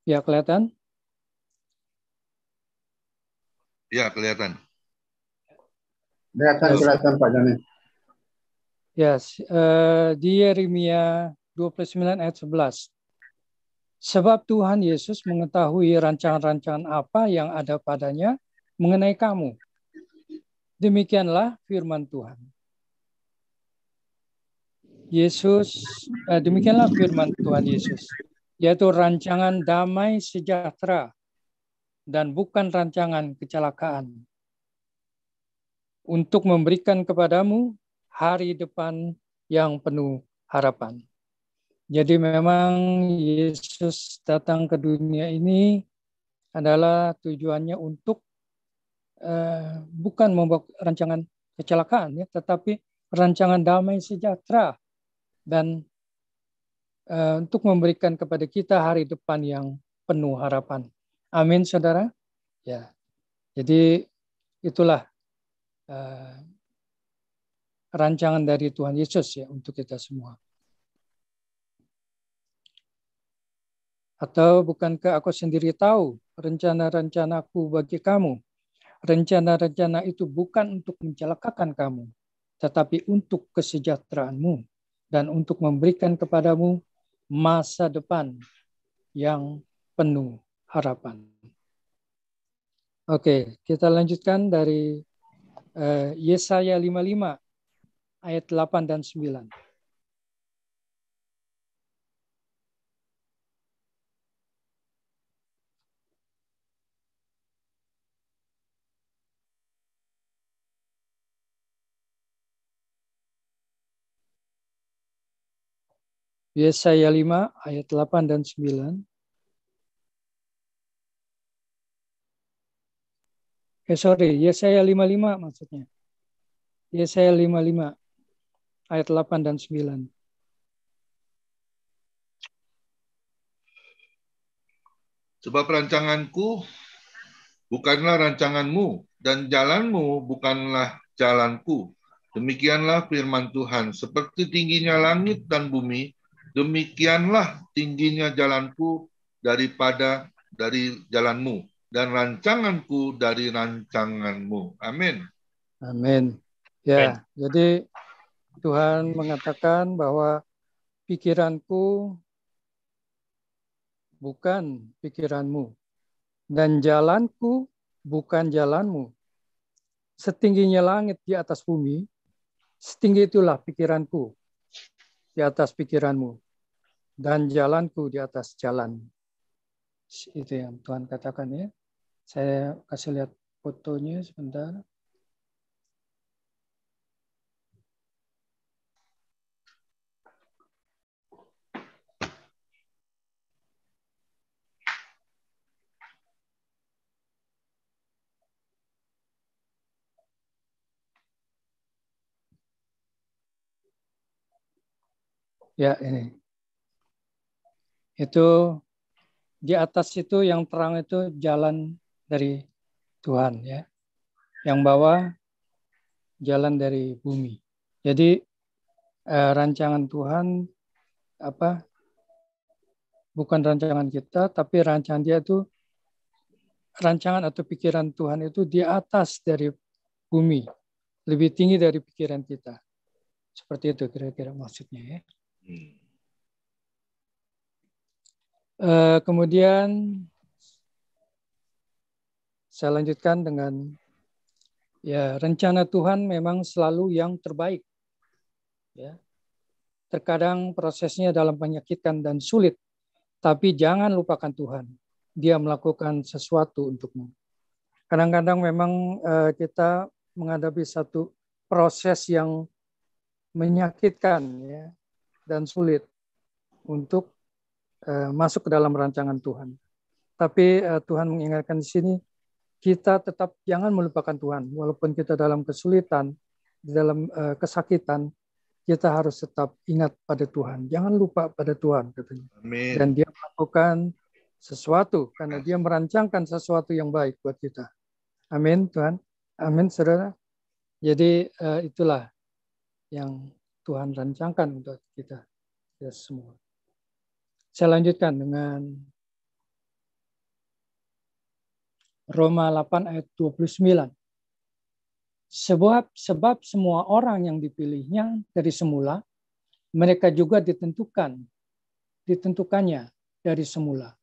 Ya, kelihatan? Ya, kelihatan. Kelihatan Pak Joni. Yes, di Yeremia 29 ayat 11. Sebab Tuhan Yesus mengetahui rancangan-rancangan apa yang ada padanya mengenai kamu. Demikianlah firman Tuhan. Demikianlah firman Tuhan Yesus, yaitu rancangan damai sejahtera dan bukan rancangan kecelakaan, untuk memberikan kepadamu hari depan yang penuh harapan. Jadi memang Yesus datang ke dunia ini adalah tujuannya untuk bukan membawa rancangan kecelakaan, ya, tetapi rancangan damai sejahtera dan untuk memberikan kepada kita hari depan yang penuh harapan. Amin, saudara. Ya, jadi itulah rancangan dari Tuhan Yesus, ya, untuk kita semua. Atau bukankah aku sendiri tahu rencana-rencanaku bagi kamu? Rencana-rencana itu bukan untuk mencelakakan kamu, tetapi untuk kesejahteraanmu dan untuk memberikan kepadamu masa depan yang penuh harapan. Oke, kita lanjutkan dari Yesaya 55 ayat 8 dan 9. Yesaya 5 ayat 8 dan 9. Yesaya 55 maksudnya. Yesaya 55 ayat 8 dan 9. Sebab rancanganku bukanlah rancanganmu, dan jalanmu bukanlah jalanku. Demikianlah firman Tuhan, seperti tingginya langit dan bumi, demikianlah tingginya jalanku dari jalanmu, dan rancanganku dari rancanganmu. Amin. Amin. Ya, jadi Tuhan mengatakan bahwa pikiranku bukan pikiranmu, dan jalanku bukan jalanmu. Setingginya langit di atas bumi, setinggi itulah pikiranku di atas pikiranmu, dan jalanku di atas jalan. Itu yang Tuhan katakan ya. Saya kasih lihat fotonya sebentar. Ya, ini. Itu di atas itu yang terang itu jalan dari Tuhan ya. Yang bawah jalan dari bumi. Jadi rancangan Tuhan bukan rancangan kita, tapi rancangan Dia itu, rancangan atau pikiran Tuhan itu di atas dari bumi, lebih tinggi dari pikiran kita. Seperti itu kira-kira maksudnya ya. Kemudian saya lanjutkan dengan ya, rencana Tuhan memang selalu yang terbaik. Ya. Terkadang prosesnya dalam menyakitkan dan sulit, tapi jangan lupakan Tuhan. Dia melakukan sesuatu untukmu. Kadang-kadang memang kita menghadapi satu proses yang menyakitkan ya, dan sulit untuk masuk ke dalam rancangan Tuhan. Tapi Tuhan mengingatkan di sini, kita tetap jangan melupakan Tuhan. Walaupun kita dalam kesulitan, di dalam kesakitan, kita harus tetap ingat pada Tuhan. Jangan lupa pada Tuhan, katanya. Amin. Dan Dia melakukan sesuatu, karena Dia merancangkan sesuatu yang baik buat kita. Amin, Tuhan. Amin, saudara. Jadi itulah yang Tuhan rancangkan untuk kita semua. Saya lanjutkan dengan Roma 8 ayat 29. Sebab semua orang yang dipilihnya dari semula, mereka juga ditentukannya dari semula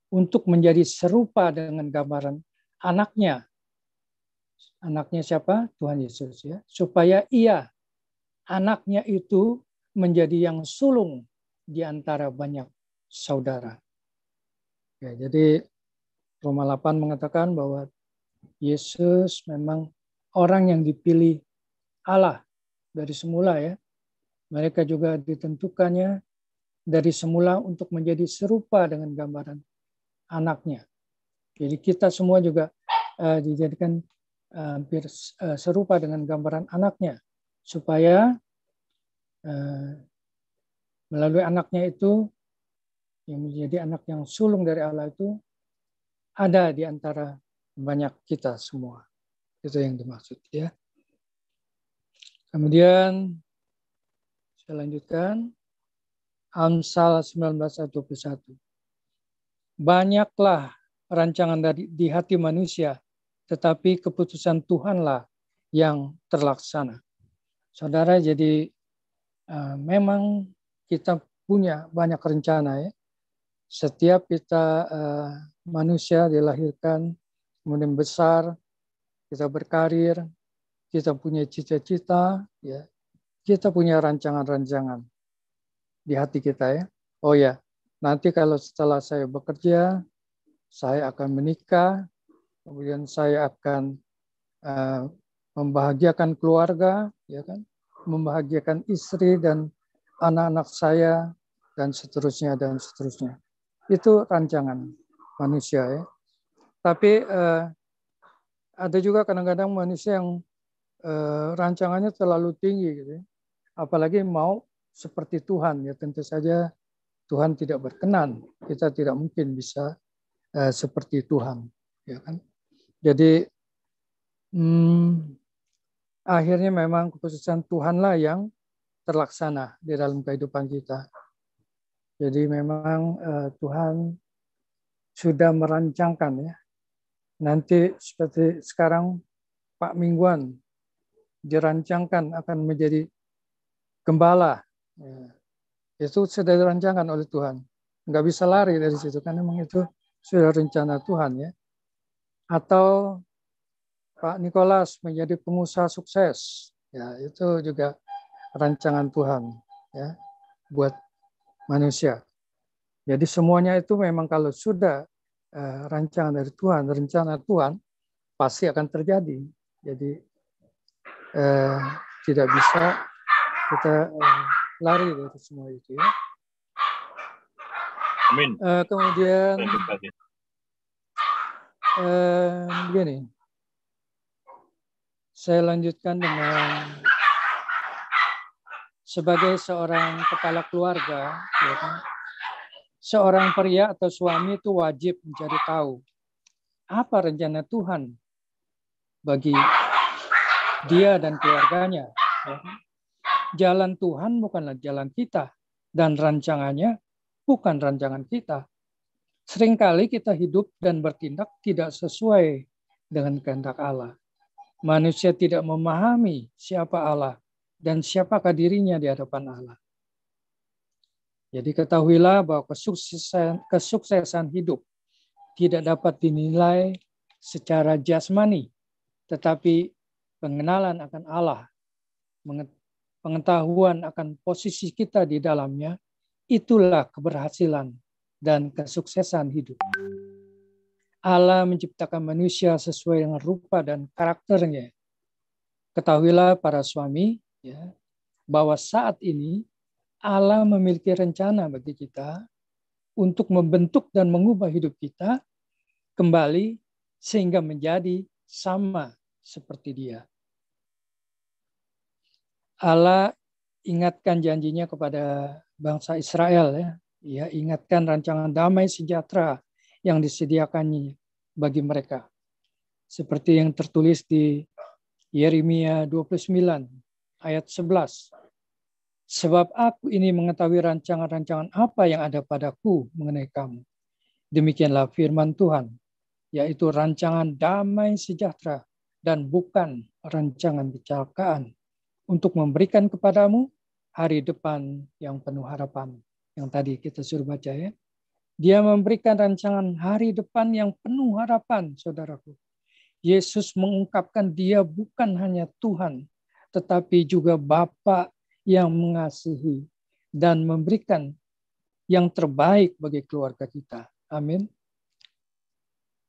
untuk menjadi serupa dengan gambaran anaknya. Anaknya siapa? Tuhan Yesus ya. Supaya ia, anaknya itu menjadi yang sulung di antara banyak saudara. Ya, jadi Roma 8 mengatakan bahwa Yesus memang orang yang dipilih Allah dari semula ya. Mereka juga ditentukannya dari semula untuk menjadi serupa dengan gambaran anaknya. Jadi kita semua juga dijadikan hampir serupa dengan gambaran anaknya. Supaya melalui anaknya itu, yang menjadi anak yang sulung dari Allah itu, ada di antara banyak kita semua. Itu yang dimaksud ya. Kemudian saya lanjutkan. Amsal 19 ayat 21. Banyaklah rancangan di hati manusia, tetapi keputusan Tuhanlah yang terlaksana. Saudara, jadi memang kita punya banyak rencana ya. Setiap kita manusia dilahirkan, kemudian besar, kita berkarir, kita punya cita-cita, ya, kita punya rancangan-rancangan di hati kita ya. Oh ya, nanti kalau setelah saya bekerja, saya akan menikah, kemudian saya akan membahagiakan keluarga, ya kan, membahagiakan istri dan anak-anak saya dan seterusnya dan seterusnya. Itu rancangan manusia ya. Tapi ada juga kadang-kadang manusia yang rancangannya terlalu tinggi gitu ya. Apalagi mau seperti Tuhan, ya tentu saja Tuhan tidak berkenan. Kita tidak mungkin bisa seperti Tuhan, ya kan? Jadi akhirnya memang keputusan Tuhanlah yang terlaksana di dalam kehidupan kita. Jadi memang Tuhan sudah merancangkan ya. Nanti seperti sekarang Pak Mingguan dirancangkan akan menjadi gembala. Ya. Itu sudah dirancangkan oleh Tuhan. Nggak bisa lari dari situ, kan memang itu sudah rencana Tuhan ya. Atau Pak Nikolas menjadi pengusaha sukses. Ya, itu juga rancangan Tuhan ya buat manusia. Jadi semuanya itu memang kalau sudah rancangan dari Tuhan, rencana Tuhan pasti akan terjadi. Jadi tidak bisa kita lari dari semua itu ya. Amin. Kemudian begini, saya lanjutkan dengan sebagai seorang kepala keluarga, ya kan? Seorang pria atau suami itu wajib mencari tahu apa rencana Tuhan bagi dia dan keluarganya. Ya kan? Jalan Tuhan bukanlah jalan kita, dan rancangannya bukan rancangan kita. Seringkali kita hidup dan bertindak tidak sesuai dengan kehendak Allah. Manusia tidak memahami siapa Allah dan siapakah dirinya di hadapan Allah. Jadi ketahuilah bahwa kesuksesan hidup tidak dapat dinilai secara jasmani, tetapi pengenalan akan Allah, pengetahuan akan posisi kita di dalamnya, itulah keberhasilan dan kesuksesan hidup. Allah menciptakan manusia sesuai dengan rupa dan karakternya. Ketahuilah para suami ya, bahwa saat ini Allah memiliki rencana bagi kita untuk membentuk dan mengubah hidup kita kembali sehingga menjadi sama seperti Dia. Allah ingatkan janjinya kepada bangsa Israel ya. Ya, ingatkan rancangan damai sejahtera yang disediakannya bagi mereka. Seperti yang tertulis di Yeremia 29 ayat 11. Sebab aku ini mengetahui rancangan-rancangan apa yang ada padaku mengenai kamu. Demikianlah firman Tuhan, yaitu rancangan damai sejahtera dan bukan rancangan kecelakaan, untuk memberikan kepadamu hari depan yang penuh harapan. Yang tadi kita suruh baca ya. Dia memberikan rancangan hari depan yang penuh harapan, saudaraku. Yesus mengungkapkan Dia bukan hanya Tuhan, tetapi juga Bapa yang mengasihi dan memberikan yang terbaik bagi keluarga kita. Amin.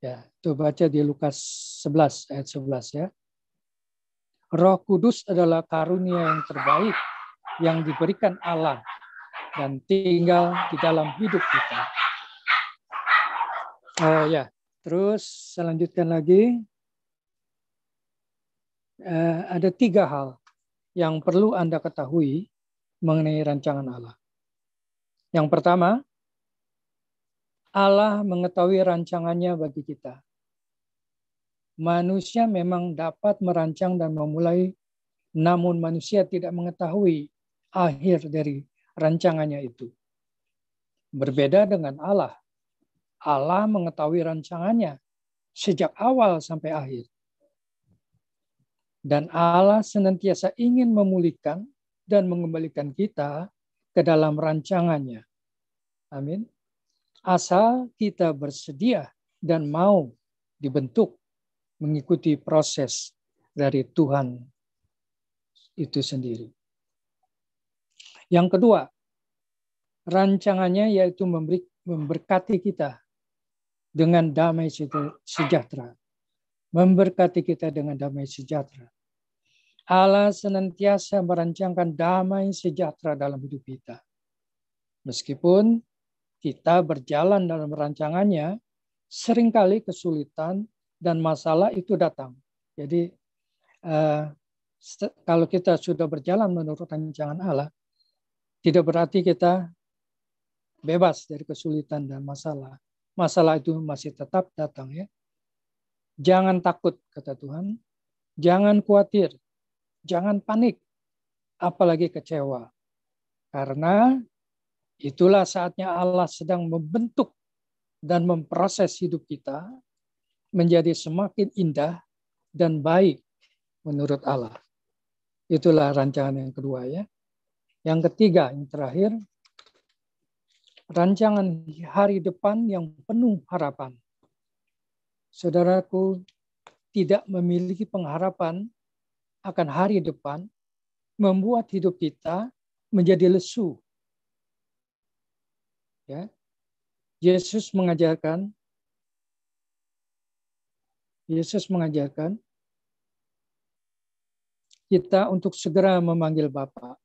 Ya, itu baca di Lukas 11 ayat 11 ya. Roh Kudus adalah karunia yang terbaik yang diberikan Allah dan tinggal di dalam hidup kita. Ya, terus saya lanjutkan lagi. Ada 3 hal yang perlu Anda ketahui mengenai rancangan Allah. Yang pertama, Allah mengetahui rancangannya bagi kita. Manusia memang dapat merancang dan memulai, namun manusia tidak mengetahui akhir dari rancangannya itu. Berbeda dengan Allah. Allah mengetahui rancangannya sejak awal sampai akhir. Dan Allah senantiasa ingin memulihkan dan mengembalikan kita ke dalam rancangannya. Amin. Asal kita bersedia dan mau dibentuk mengikuti proses dari Tuhan itu sendiri. Yang kedua, rancangannya yaitu memberkati kita dengan damai sejahtera. Memberkati kita dengan damai sejahtera. Allah senantiasa merancangkan damai sejahtera dalam hidup kita. Meskipun kita berjalan dalam rancangannya, seringkali kesulitan dan masalah itu datang. Jadi kalau kita sudah berjalan menurut rancangan Allah, tidak berarti kita bebas dari kesulitan dan masalah. Masalah itu masih tetap datang ya. Jangan takut, kata Tuhan. Jangan khawatir. Jangan panik. Apalagi kecewa. Karena itulah saatnya Allah sedang membentuk dan memproses hidup kita menjadi semakin indah dan baik menurut Allah. Itulah rancangan yang kedua ya. Yang ketiga, yang terakhir, rancangan hari depan yang penuh harapan. Saudaraku, tidak memiliki pengharapan akan hari depan membuat hidup kita menjadi lesu. Ya. Yesus mengajarkan kita untuk segera memanggil Bapa.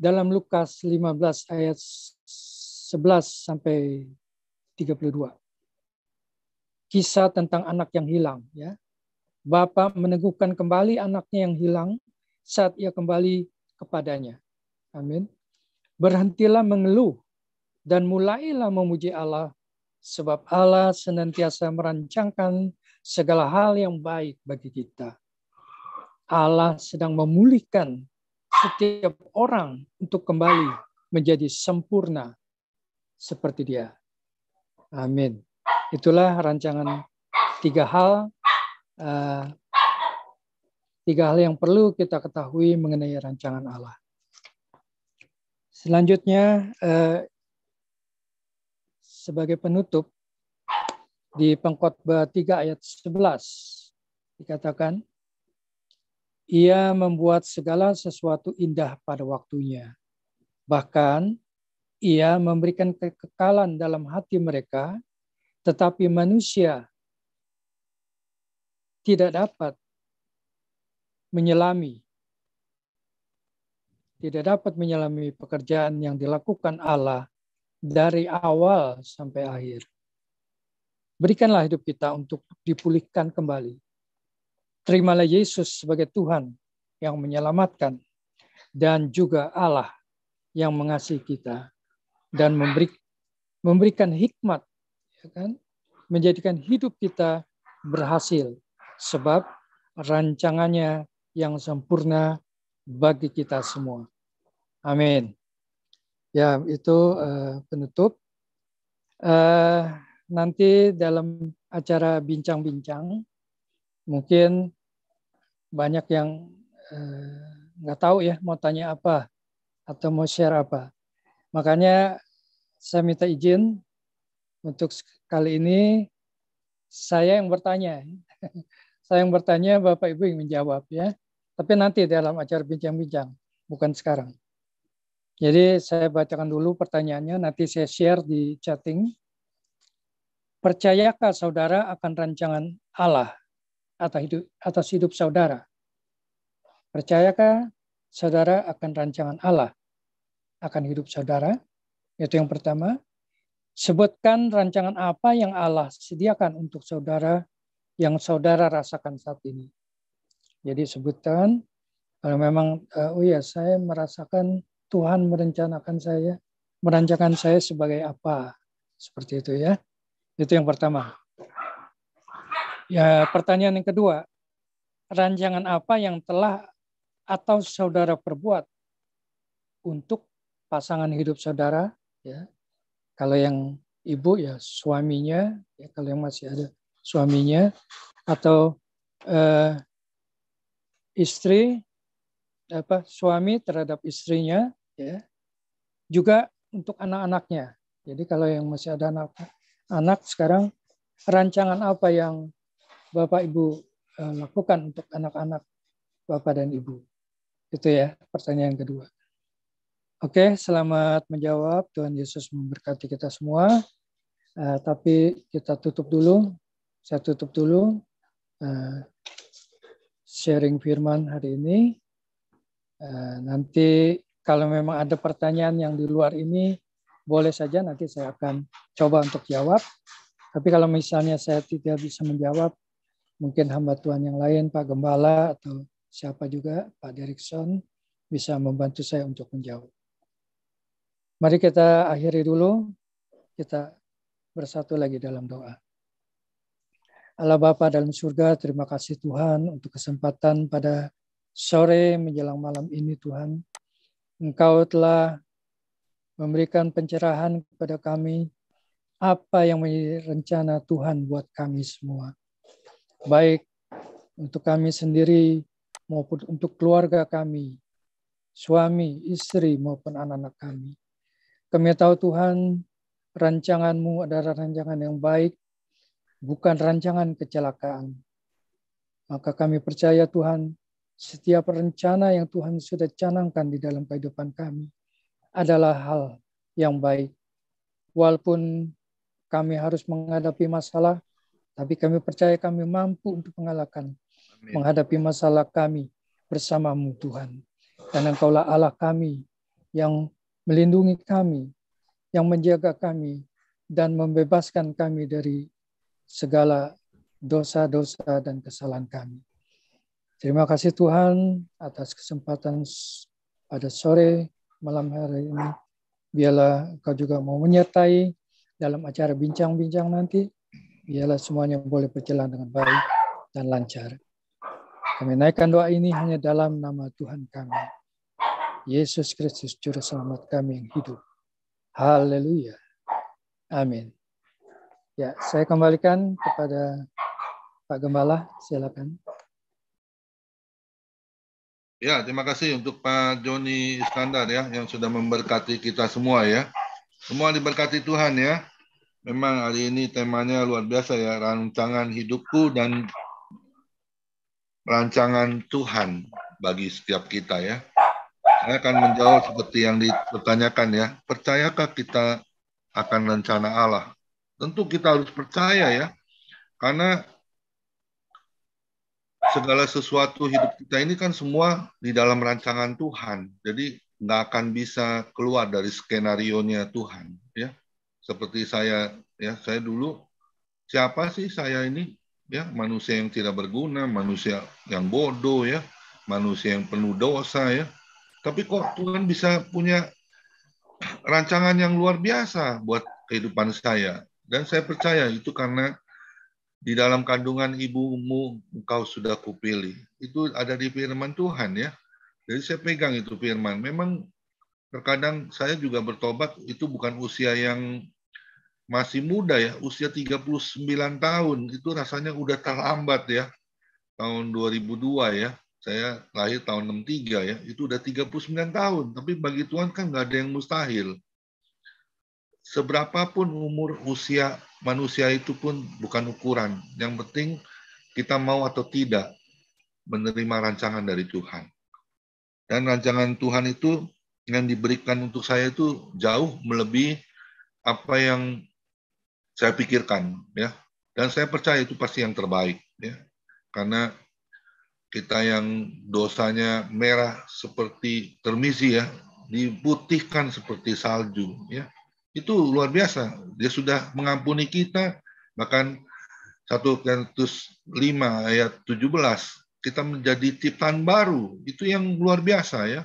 Dalam Lukas 15 ayat 11 sampai 32. Kisah tentang anak yang hilang. Ya. Bapa meneguhkan kembali anaknya yang hilang saat ia kembali kepadanya. Amin. Berhentilah mengeluh dan mulailah memuji Allah, sebab Allah senantiasa merancangkan segala hal yang baik bagi kita. Allah sedang memulihkan setiap orang untuk kembali menjadi sempurna seperti Dia. Amin. Itulah rancangan tiga hal yang perlu kita ketahui mengenai rancangan Allah. Selanjutnya, sebagai penutup, di Pengkhotbah 3 ayat 11 dikatakan, Ia membuat segala sesuatu indah pada waktunya. Bahkan, Ia memberikan kekekalan dalam hati mereka, tetapi manusia tidak dapat menyelami pekerjaan yang dilakukan Allah dari awal sampai akhir. Berikanlah hidup kita untuk dipulihkan kembali. Terimalah Yesus sebagai Tuhan yang menyelamatkan dan juga Allah yang mengasihi kita dan memberikan hikmat, ya kan? Menjadikan hidup kita berhasil sebab rancangannya yang sempurna bagi kita semua. Amin. Ya, itu penutup. Nanti dalam acara bincang-bincang, mungkin banyak yang nggak tahu ya mau tanya apa atau mau share apa. Makanya saya minta izin untuk kali ini saya yang bertanya. Saya yang bertanya, Bapak Ibu yang menjawab ya. Tapi nanti dalam acara bincang-bincang, bukan sekarang. Jadi saya bacakan dulu pertanyaannya, nanti saya share di chatting. Percayakah saudara akan rancangan Allah atas hidup saudara? Percayakah saudara akan rancangan Allah akan hidup saudara? Itu yang pertama. Sebutkan rancangan apa yang Allah sediakan untuk saudara yang saudara rasakan saat ini. Jadi sebutkan, kalau memang, saya merasakan Tuhan merancangkan saya sebagai apa. Seperti itu ya. Itu yang pertama. Ya, pertanyaan yang kedua, rancangan apa yang telah atau saudara perbuat untuk pasangan hidup saudara? Ya. Kalau yang ibu ya suaminya, ya, kalau yang masih ada suaminya, atau istri, suami terhadap istrinya, ya. Juga untuk anak-anaknya. Jadi kalau yang masih ada anak sekarang, rancangan apa yang Bapak Ibu lakukan untuk anak-anak Bapak dan Ibu? Itu ya pertanyaan kedua. Oke, selamat menjawab. Tuhan Yesus memberkati kita semua. Tapi kita tutup dulu. Saya tutup dulu sharing firman hari ini. Nanti kalau memang ada pertanyaan yang di luar ini, boleh saja nanti saya akan coba untuk jawab. Tapi kalau misalnya saya tidak bisa menjawab, mungkin hamba Tuhan yang lain, Pak Gembala atau siapa juga, Pak Derikson, bisa membantu saya untuk menjawab. Mari kita akhiri dulu, kita bersatu lagi dalam doa. Allah Bapa dalam surga, terima kasih Tuhan untuk kesempatan pada sore menjelang malam ini Tuhan. Engkau telah memberikan pencerahan kepada kami apa yang menjadi rencana Tuhan buat kami semua. Baik untuk kami sendiri maupun untuk keluarga kami, suami, istri maupun anak-anak kami. Kami tahu Tuhan, rancangan-Mu adalah rancangan yang baik, bukan rancangan kecelakaan. Maka kami percaya Tuhan, setiap rencana yang Tuhan sudah canangkan di dalam kehidupan kami adalah hal yang baik. Walaupun kami harus menghadapi masalah, tapi kami percaya kami mampu untuk menghadapi masalah kami bersama-Mu Tuhan. Dan Engkaulah Allah kami yang melindungi kami, yang menjaga kami, dan membebaskan kami dari segala dosa-dosa dan kesalahan kami. Terima kasih Tuhan atas kesempatan pada sore malam hari ini. Biarlah Engkau juga mau menyertai dalam acara bincang-bincang nanti. Biarlah semuanya boleh berjalan dengan baik dan lancar. Kami naikkan doa ini hanya dalam nama Tuhan kami, Yesus Kristus, Juru Selamat kami yang hidup. Haleluya. Amin. Ya, saya kembalikan kepada Pak Gembala, silakan. Ya, terima kasih untuk Pak Joni Iskandar ya, yang sudah memberkati kita semua ya. Semua diberkati Tuhan ya. Memang hari ini temanya luar biasa ya, rancangan hidupku dan rancangan Tuhan bagi setiap kita ya. Saya akan menjawab seperti yang dipertanyakan ya. Percayakah kita akan rencana Allah? Tentu kita harus percaya ya. Karena segala sesuatu hidup kita ini kan semua di dalam rancangan Tuhan. Jadi nggak akan bisa keluar dari skenarionya Tuhan ya. Seperti saya ya, saya dulu siapa sih saya ini ya, manusia yang tidak berguna, manusia yang bodoh ya, manusia yang penuh dosa ya. Tapi kok Tuhan bisa punya rancangan yang luar biasa buat kehidupan saya. Dan saya percaya itu karena di dalam kandungan ibumu engkau sudah kupilih. Itu ada di firman Tuhan ya. Jadi saya pegang itu firman. Memang terkadang saya juga bertobat itu bukan usia yang masih muda ya, usia 39 tahun. Itu rasanya udah terlambat ya. Tahun 2002 ya. Saya lahir tahun 63 ya. Itu udah 39 tahun. Tapi bagi Tuhan kan nggak ada yang mustahil. Seberapapun umur usia manusia itu pun bukan ukuran. Yang penting kita mau atau tidak menerima rancangan dari Tuhan. Dan rancangan Tuhan itu yang diberikan untuk saya itu jauh melebihi apa yang saya pikirkan ya. Dan saya percaya itu pasti yang terbaik ya. Karena kita yang dosanya merah seperti termisi ya, diputihkan seperti salju ya. Itu luar biasa. Dia sudah mengampuni kita. Bahkan 1 Korintus 5 ayat 17. Kita menjadi ciptaan baru. Itu yang luar biasa ya.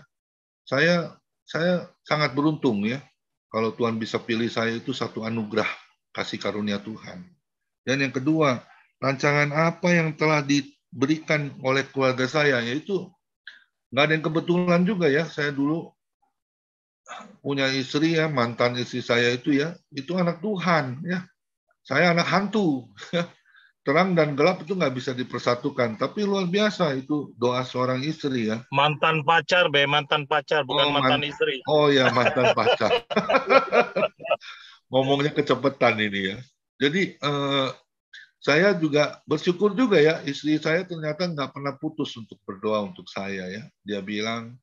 Saya sangat beruntung ya. Kalau Tuhan bisa pilih saya itu satu anugerah kasih karunia Tuhan. Dan yang kedua, rancangan apa yang telah diberikan oleh keluarga saya, yaitu nggak ada yang kebetulan juga ya. Saya dulu punya istri ya, mantan istri saya itu ya, itu anak Tuhan ya. Saya anak hantu. Terang dan gelap itu nggak bisa dipersatukan. Tapi luar biasa itu doa seorang istri ya. Mantan pacar, mantan pacar, bukan mantan istri. Oh ya, mantan pacar. Ngomongnya kecepatan ini ya. Jadi saya juga bersyukur juga ya, istri saya ternyata nggak pernah putus untuk berdoa untuk saya ya. Dia bilang,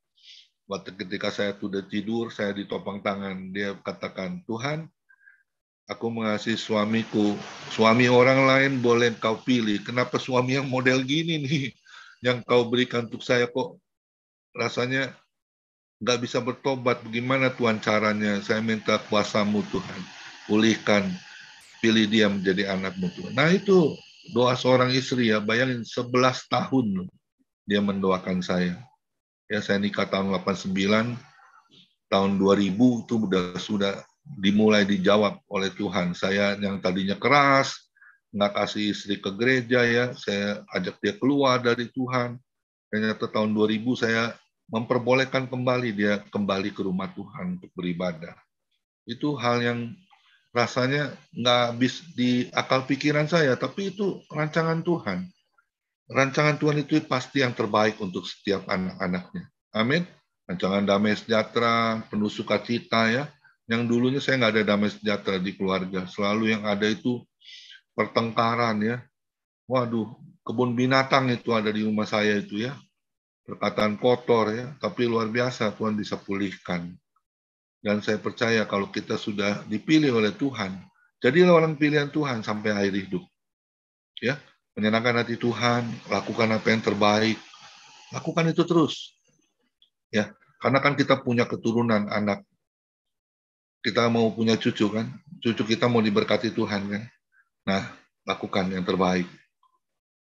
waktu ketika saya sudah tidur, saya ditopang tangan. Dia katakan, Tuhan, aku mengasihi suamiku. Suami orang lain boleh kau pilih. Kenapa suami yang model gini nih, yang kau berikan untuk saya kok rasanya nggak bisa bertobat. Bagaimana Tuhan caranya? Saya minta kuasa-Mu Tuhan. Pulihkan pilih dia menjadi anakmu Tuhan. Nah itu doa seorang istri ya, bayangin 11 tahun dia mendoakan saya. Ya saya nikah tahun 89, tahun 2000 itu sudah dimulai dijawab oleh Tuhan. Saya yang tadinya keras, nggak kasih istri ke gereja ya, saya ajak dia keluar dari Tuhan. Ternyata tahun 2000 saya memperbolehkan kembali dia kembali ke rumah Tuhan untuk beribadah. Itu hal yang rasanya nggak habis di akal pikiran saya, tapi itu rancangan Tuhan. Rancangan Tuhan itu pasti yang terbaik untuk setiap anak-anaknya. Amin. Rancangan damai sejahtera, penuh sukacita ya. Yang dulunya saya nggak ada damai sejahtera di keluarga. Selalu yang ada itu pertengkaran ya. Waduh, kebun binatang itu ada di rumah saya itu ya. Perkataan kotor ya, tapi luar biasa Tuhan bisa pulihkan. Dan saya percaya kalau kita sudah dipilih oleh Tuhan, jadilah orang pilihan Tuhan sampai akhir hidup. Ya, menyenangkan hati Tuhan, lakukan apa yang terbaik. Lakukan itu terus. Ya, karena kan kita punya keturunan anak. Kita mau punya cucu kan? Cucu kita mau diberkati Tuhan kan? Nah, lakukan yang terbaik.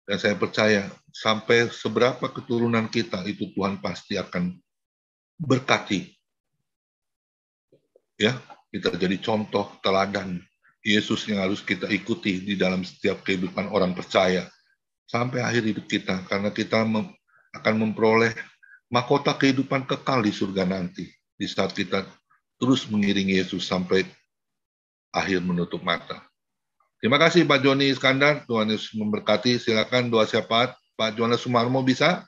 Dan saya percaya sampai seberapa keturunan kita itu Tuhan pasti akan berkati. Ya, kita jadi contoh teladan Yesus yang harus kita ikuti di dalam setiap kehidupan orang percaya sampai akhir hidup kita, karena kita akan memperoleh mahkota kehidupan kekal di surga nanti di saat kita terus mengiringi Yesus sampai akhir menutup mata. Terima kasih Pak Joni Iskandar, Tuhan Yesus memberkati. Silakan doa syafaat Pak Jonas Sumarmo, bisa?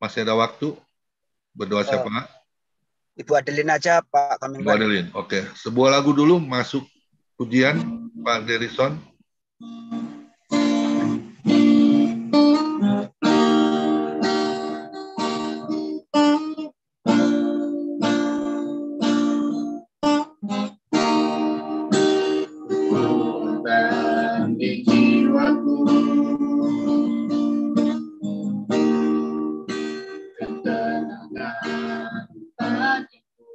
Masih ada waktu berdoa syafaat. Ibu Adelin aja Pak Kamingwan. Ibu Adelin, oke. Sebuah lagu dulu masuk pujian Pak Derison. Di jiwaku ketenangan hatiku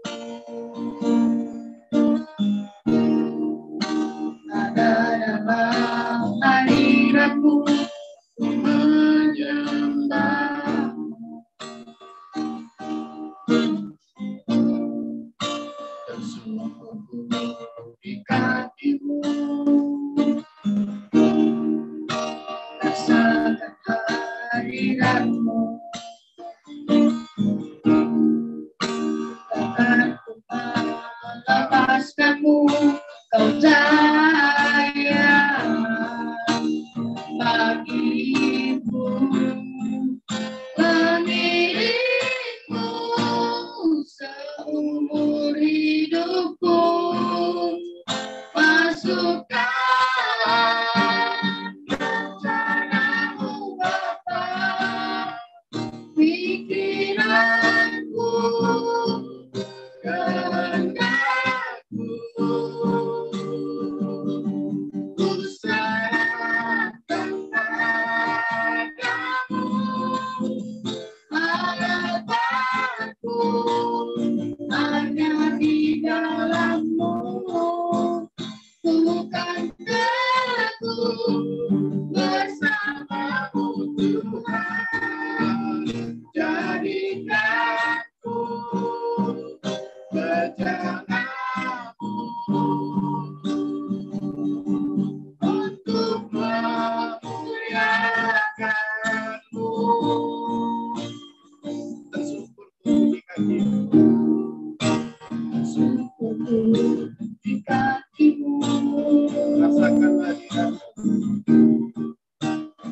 ada dalam hadiratmu menyembah tersungguh di kakimu. Rasakan hadiratmu, takkan ku melepaskanmu, kau sayang bagiku, mengiringmu seumur hidupku, masukkan pikiranku, kehendakku, ku serahkan padamu, harapanku hanya di dalam-Mu, ku kan teguh bersama-Mu Tuhan. Jadikanku berjalanmu untuk memuliakan-Mu. Tersyukur di kakimu, tersyukur di kakimu. Rasakan hadirat-Mu,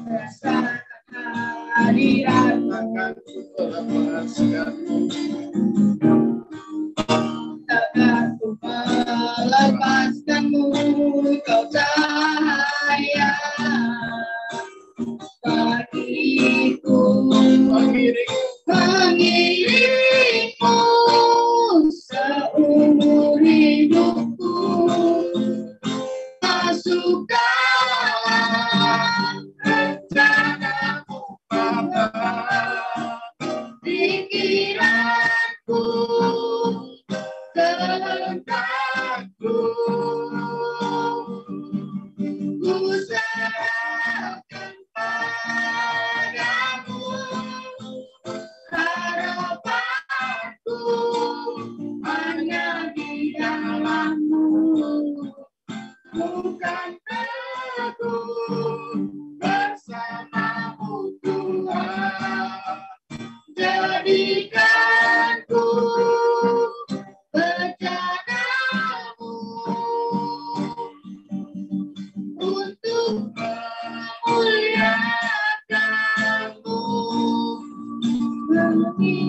rasakan hadirat, akan ku melepaskanmu, takkan ku melepaskanmu, kau cahaya bagiku, mengiringku seumur hidupku, masukkan rencana-Mu Bapa, pikiranku, kehendakku, untuk memuliakan-Mu. Untuk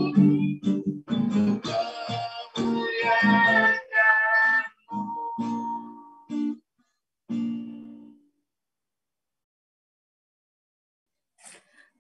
memuliakan-Mu.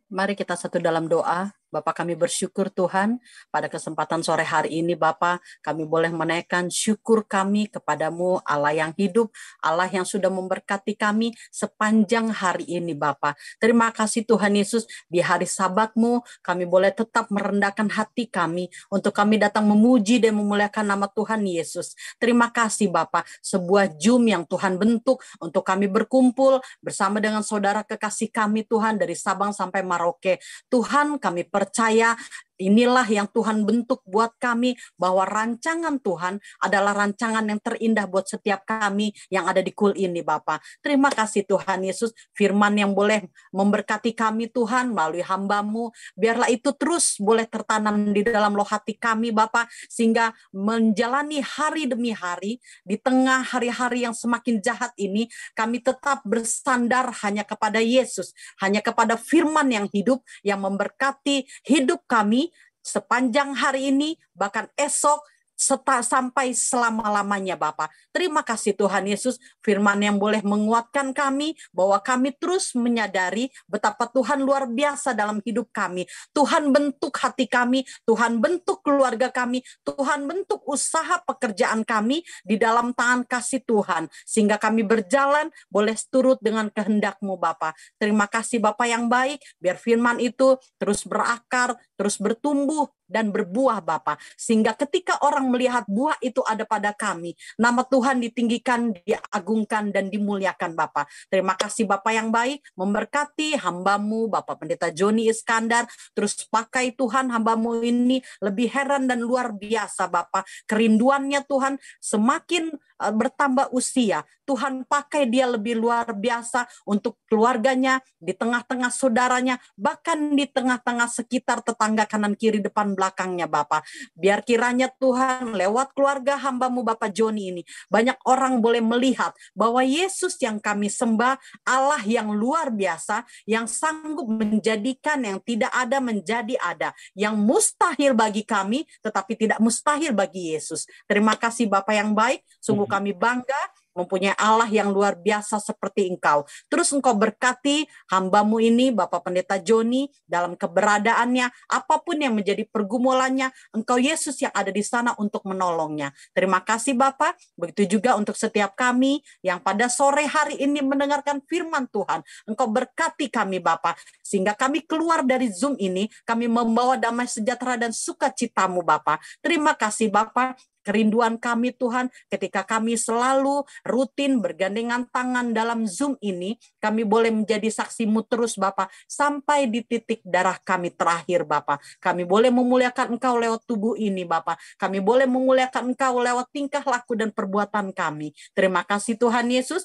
Mari kita satu dalam doa. Bapak, kami bersyukur Tuhan pada kesempatan sore hari ini Bapak, kami boleh menaikkan syukur kami kepadamu Allah yang hidup, Allah yang sudah memberkati kami sepanjang hari ini Bapak. Terima kasih Tuhan Yesus, di hari Sabat-Mu kami boleh tetap merendahkan hati kami untuk kami datang memuji dan memuliakan nama Tuhan Yesus. Terima kasih Bapak, sebuah Zoom yang Tuhan bentuk untuk kami berkumpul bersama dengan saudara kekasih kami Tuhan dari Sabang sampai Merauke. Tuhan, kami percaya inilah yang Tuhan bentuk buat kami, bahwa rancangan Tuhan adalah rancangan yang terindah buat setiap kami yang ada di KUL ini Bapak. Terima kasih Tuhan Yesus, firman yang boleh memberkati kami Tuhan melalui hamba-Mu, biarlah itu terus boleh tertanam di dalam loh hati kami Bapak, sehingga menjalani hari demi hari, di tengah hari-hari yang semakin jahat ini, kami tetap bersandar hanya kepada Yesus, hanya kepada firman yang hidup, yang memberkati hidup kami, sepanjang hari ini, bahkan esok, sampai selama-lamanya Bapa. Terima kasih Tuhan Yesus, firman yang boleh menguatkan kami, bahwa kami terus menyadari betapa Tuhan luar biasa dalam hidup kami. Tuhan bentuk hati kami, Tuhan bentuk keluarga kami, Tuhan bentuk usaha pekerjaan kami di dalam tangan kasih Tuhan, sehingga kami berjalan boleh turut dengan kehendak-Mu Bapa. Terima kasih Bapa yang baik, biar firman itu terus berakar, terus bertumbuh dan berbuah Bapa, sehingga ketika orang melihat buah itu ada pada kami, nama Tuhan ditinggikan, diagungkan, dan dimuliakan Bapa. Terima kasih Bapa yang baik, memberkati hamba-Mu Bapak Pendeta Joni Iskandar, terus pakai Tuhan hamba-Mu ini lebih heran dan luar biasa Bapa. Kerinduannya Tuhan semakin bertambah usia, Tuhan pakai dia lebih luar biasa untuk keluarganya, di tengah-tengah saudaranya, bahkan di tengah-tengah sekitar tetangga kanan kiri depan belakangnya Bapa. Biar kiranya Tuhan lewat keluarga hamba-Mu Bapak Joni ini, banyak orang boleh melihat bahwa Yesus yang kami sembah, Allah yang luar biasa, yang sanggup menjadikan yang tidak ada menjadi ada, yang mustahil bagi kami, tetapi tidak mustahil bagi Yesus. Terima kasih Bapa yang baik, sungguh kami bangga mempunyai Allah yang luar biasa seperti Engkau. Terus Engkau berkati hamba-Mu ini, Bapak Pendeta Joni, dalam keberadaannya, apapun yang menjadi pergumulannya, Engkau Yesus yang ada di sana untuk menolongnya. Terima kasih Bapak, begitu juga untuk setiap kami yang pada sore hari ini mendengarkan firman Tuhan. Engkau berkati kami Bapak, sehingga kami keluar dari Zoom ini, kami membawa damai sejahtera dan sukacita-Mu Bapak. Terima kasih Bapak. Kerinduan kami Tuhan, ketika kami selalu rutin bergandengan tangan dalam Zoom ini, kami boleh menjadi saksi-Mu terus Bapa, sampai di titik darah kami terakhir Bapa. Kami boleh memuliakan Engkau lewat tubuh ini Bapa. Kami boleh memuliakan Engkau lewat tingkah laku dan perbuatan kami. Terima kasih Tuhan Yesus.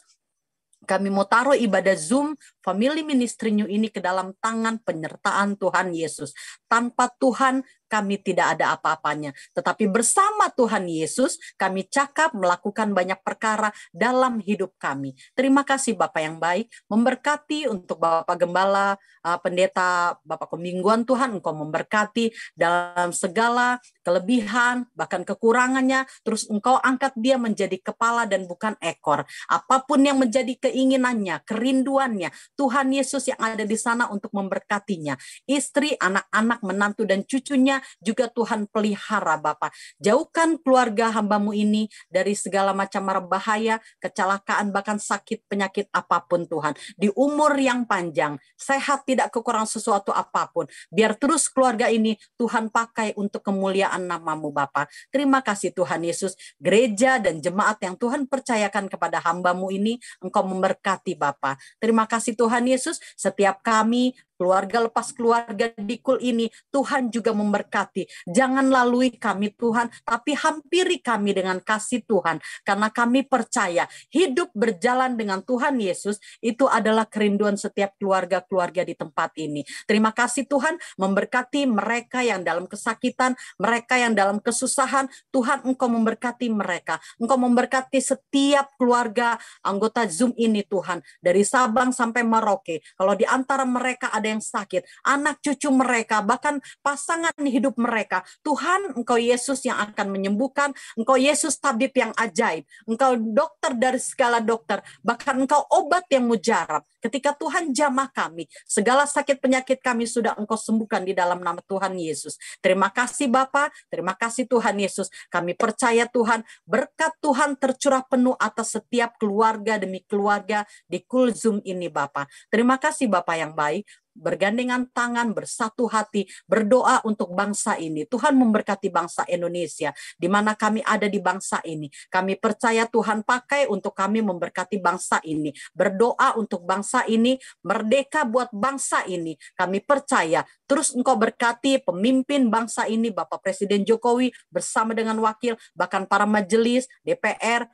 Kami mau taruh ibadah Zoom Family Ministry New ini ke dalam tangan penyertaan Tuhan Yesus. Tanpa Tuhan kami tidak ada apa-apanya. Tetapi bersama Tuhan Yesus kami cakap melakukan banyak perkara dalam hidup kami. Terima kasih Bapak yang baik. Memberkati untuk Bapak Gembala, Pendeta, Bapak Kemingguan Tuhan. Engkau memberkati dalam segala kelebihan, bahkan kekurangannya. Terus Engkau angkat dia menjadi kepala dan bukan ekor. Apapun yang menjadi keinginannya, kerinduannya, Tuhan Yesus yang ada di sana untuk memberkatinya. Istri, anak-anak, menantu, dan cucunya juga Tuhan pelihara Bapa. Jauhkan keluarga hamba-Mu ini dari segala macam bahaya, kecelakaan, bahkan sakit, penyakit apapun Tuhan. Di umur yang panjang, sehat, tidak kekurangan sesuatu apapun. Biar terus keluarga ini Tuhan pakai untuk kemuliaan nama-Mu Bapa. Terima kasih Tuhan Yesus. Gereja dan jemaat yang Tuhan percayakan kepada hamba-Mu ini, Engkau memberkati Bapa. Terima kasih Tuhan Yesus. Setiap kami, keluarga lepas keluarga di Kul ini, Tuhan juga memberkati. Jangan lalui kami Tuhan, tapi hampiri kami dengan kasih Tuhan. Karena kami percaya hidup berjalan dengan Tuhan Yesus itu adalah kerinduan setiap keluarga-keluarga di tempat ini. Terima kasih Tuhan, memberkati mereka yang dalam kesakitan, mereka yang dalam kesusahan. Tuhan, Engkau memberkati mereka. Engkau memberkati setiap keluarga anggota Zoom ini Tuhan. Dari Sabang sampai Merauke. Kalau di antara mereka ada yang sakit, anak cucu mereka, bahkan pasangan hidup mereka, Tuhan, Engkau Yesus yang akan menyembuhkan. Engkau Yesus tabib yang ajaib. Engkau dokter dari segala dokter. Bahkan Engkau obat yang mujarab. Ketika Tuhan jamah kami, segala sakit penyakit kami sudah Engkau sembuhkan di dalam nama Tuhan Yesus. Terima kasih Bapa, terima kasih Tuhan Yesus. Kami percaya Tuhan, berkat Tuhan tercurah penuh atas setiap keluarga demi keluarga di Kul Zoom ini Bapa. Terima kasih Bapa yang baik. Bergandengan tangan, bersatu hati, berdoa untuk bangsa ini. Tuhan memberkati bangsa Indonesia, di mana kami ada di bangsa ini. Kami percaya Tuhan pakai untuk kami memberkati bangsa ini. Berdoa untuk bangsa ini, merdeka buat bangsa ini. Kami percaya, terus Engkau berkati pemimpin bangsa ini, Bapak Presiden Jokowi bersama dengan wakil, bahkan para majelis, DPR,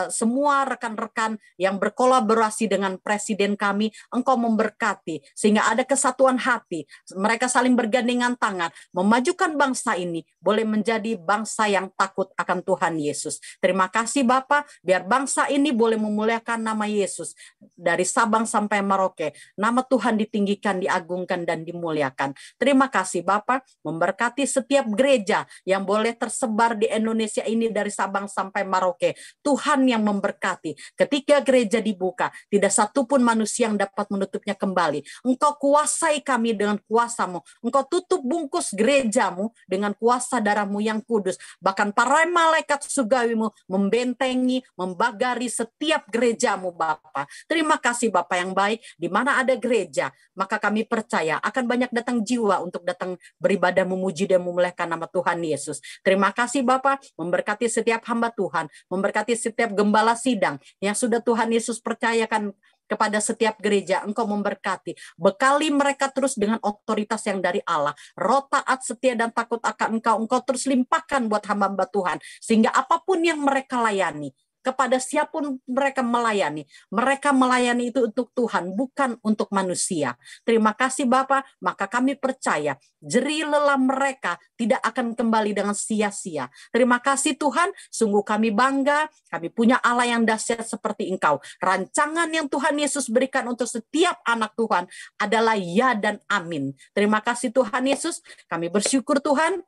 semua rekan-rekan yang berkolaborasi dengan presiden kami, Engkau memberkati sehingga ada kesatuan hati, mereka saling bergandengan tangan memajukan bangsa ini boleh menjadi bangsa yang takut akan Tuhan Yesus. Terima kasih Bapa, biar bangsa ini boleh memuliakan nama Yesus dari Sabang sampai Merauke. Nama Tuhan ditinggikan, diagungkan dan dimuliakan. Terima kasih Bapa, memberkati setiap gereja yang boleh tersebar di Indonesia ini dari Sabang sampai Merauke. Tuhan yang memberkati. Ketika gereja dibuka, tidak satupun manusia yang dapat menutupnya kembali. Engkau kuasai kami dengan kuasa-Mu. Engkau tutup bungkus gereja-Mu dengan kuasa darah-Mu yang kudus. Bahkan para malaikat surgawi-Mu membentengi, membagari setiap gereja-Mu Bapa. Terima kasih Bapa yang baik. Di mana ada gereja, maka kami percaya akan banyak datang jiwa untuk datang beribadah memuji dan memuliakan nama Tuhan Yesus. Terima kasih Bapa, memberkati setiap hamba Tuhan, memberkati setiap gembala sidang yang sudah Tuhan Yesus percayakan kepada setiap gereja. Engkau memberkati, bekali mereka terus dengan otoritas yang dari Allah, roh taat, setia dan takut akan Engkau terus limpahkan buat hamba-hamba Tuhan, sehingga apapun yang mereka layani, kepada siapapun mereka melayani itu untuk Tuhan, bukan untuk manusia. Terima kasih Bapa, maka kami percaya jerih lelah mereka tidak akan kembali dengan sia-sia. Terima kasih Tuhan, sungguh kami bangga, kami punya Allah yang dahsyat seperti Engkau. Rancangan yang Tuhan Yesus berikan untuk setiap anak Tuhan adalah ya dan amin. Terima kasih Tuhan Yesus, kami bersyukur Tuhan.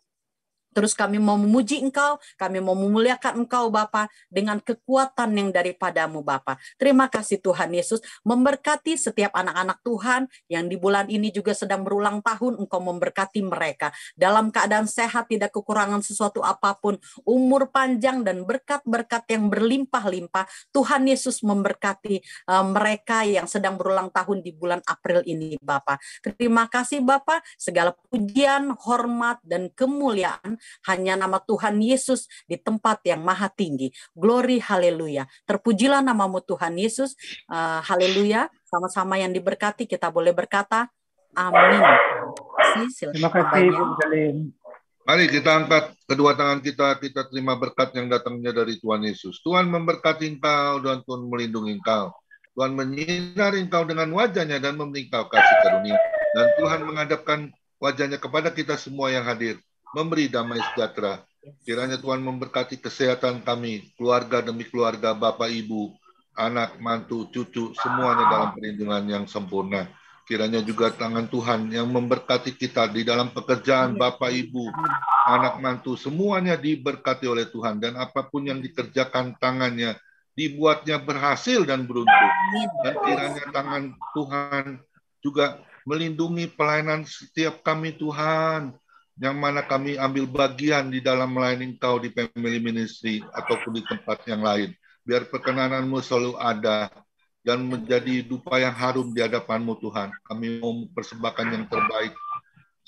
Terus kami mau memuji Engkau, kami mau memuliakan Engkau Bapa dengan kekuatan yang daripada-Mu Bapa. Terima kasih Tuhan Yesus, memberkati setiap anak-anak Tuhan yang di bulan ini juga sedang berulang tahun. Engkau memberkati mereka dalam keadaan sehat, tidak kekurangan sesuatu apapun, umur panjang dan berkat-berkat yang berlimpah-limpah. Tuhan Yesus memberkati mereka yang sedang berulang tahun di bulan April ini Bapa. Terima kasih Bapa, segala pujian, hormat dan kemuliaan hanya nama Tuhan Yesus di tempat yang maha tinggi. Glory, haleluya. Terpujilah namamu Tuhan Yesus. Haleluya. Sama-sama yang diberkati kita boleh berkata amin. Terima kasih Bu Jalin. Mari kita angkat kedua tangan kita terima berkat yang datangnya dari Tuhan Yesus. Tuhan memberkati engkau dan Tuhan melindungi engkau. Tuhan menyinari engkau dengan wajahnya dan memberi engkau kasih karunia. Dan Tuhan menghadapkan wajahnya kepada kita semua yang hadir, memberi damai sejahtera. Kiranya Tuhan memberkati kesehatan kami, keluarga demi keluarga, Bapak, Ibu, anak, mantu, cucu, semuanya dalam perlindungan yang sempurna. Kiranya juga tangan Tuhan yang memberkati kita di dalam pekerjaan, Bapak, Ibu, anak, mantu, semuanya diberkati oleh Tuhan. Dan apapun yang dikerjakan tangannya, dibuatnya berhasil dan beruntung. Dan kiranya tangan Tuhan juga melindungi pelayanan setiap kami Tuhan, yang mana kami ambil bagian di dalam melayani Engkau di Family Ministry ataupun di tempat yang lain. Biar perkenanan-Mu selalu ada dan menjadi dupa yang harum di hadapan-Mu Tuhan. Kami mau persembahkan yang terbaik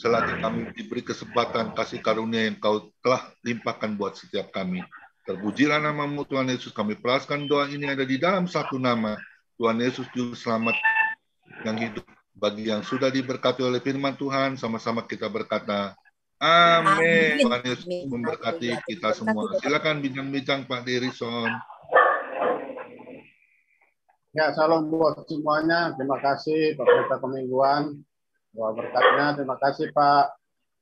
selagi kami diberi kesempatan kasih karunia yang Kau telah limpahkan buat setiap kami. Terpujilah nama-Mu Tuhan Yesus. Kami peraskan doa ini ada di dalam satu nama, Tuhan Yesus Juru Selamat yang hidup Bagi yang sudah diberkati oleh firman Tuhan, sama-sama kita berkata, amin. Tuhan Yesus memberkati kita semua. Silakan bincang-bincang Pak Dirison. Ya, salam buat semuanya. Terima kasih Pak Pendeta Kemingguan. Doa berkatnya. Terima kasih Pak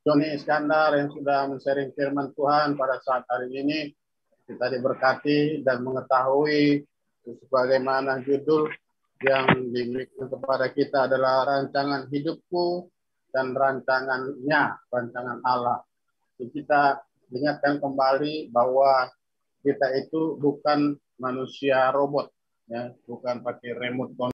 Joni Iskandar yang sudah men-sharing firman Tuhan pada saat hari ini. Kita diberkati dan mengetahui sebagaimana judul yang diberikan kepada kita adalah rancangan hidupku dan rancangan Allah. Jadi kita ingatkan kembali bahwa kita itu bukan manusia robot, ya, bukan pakai remote control.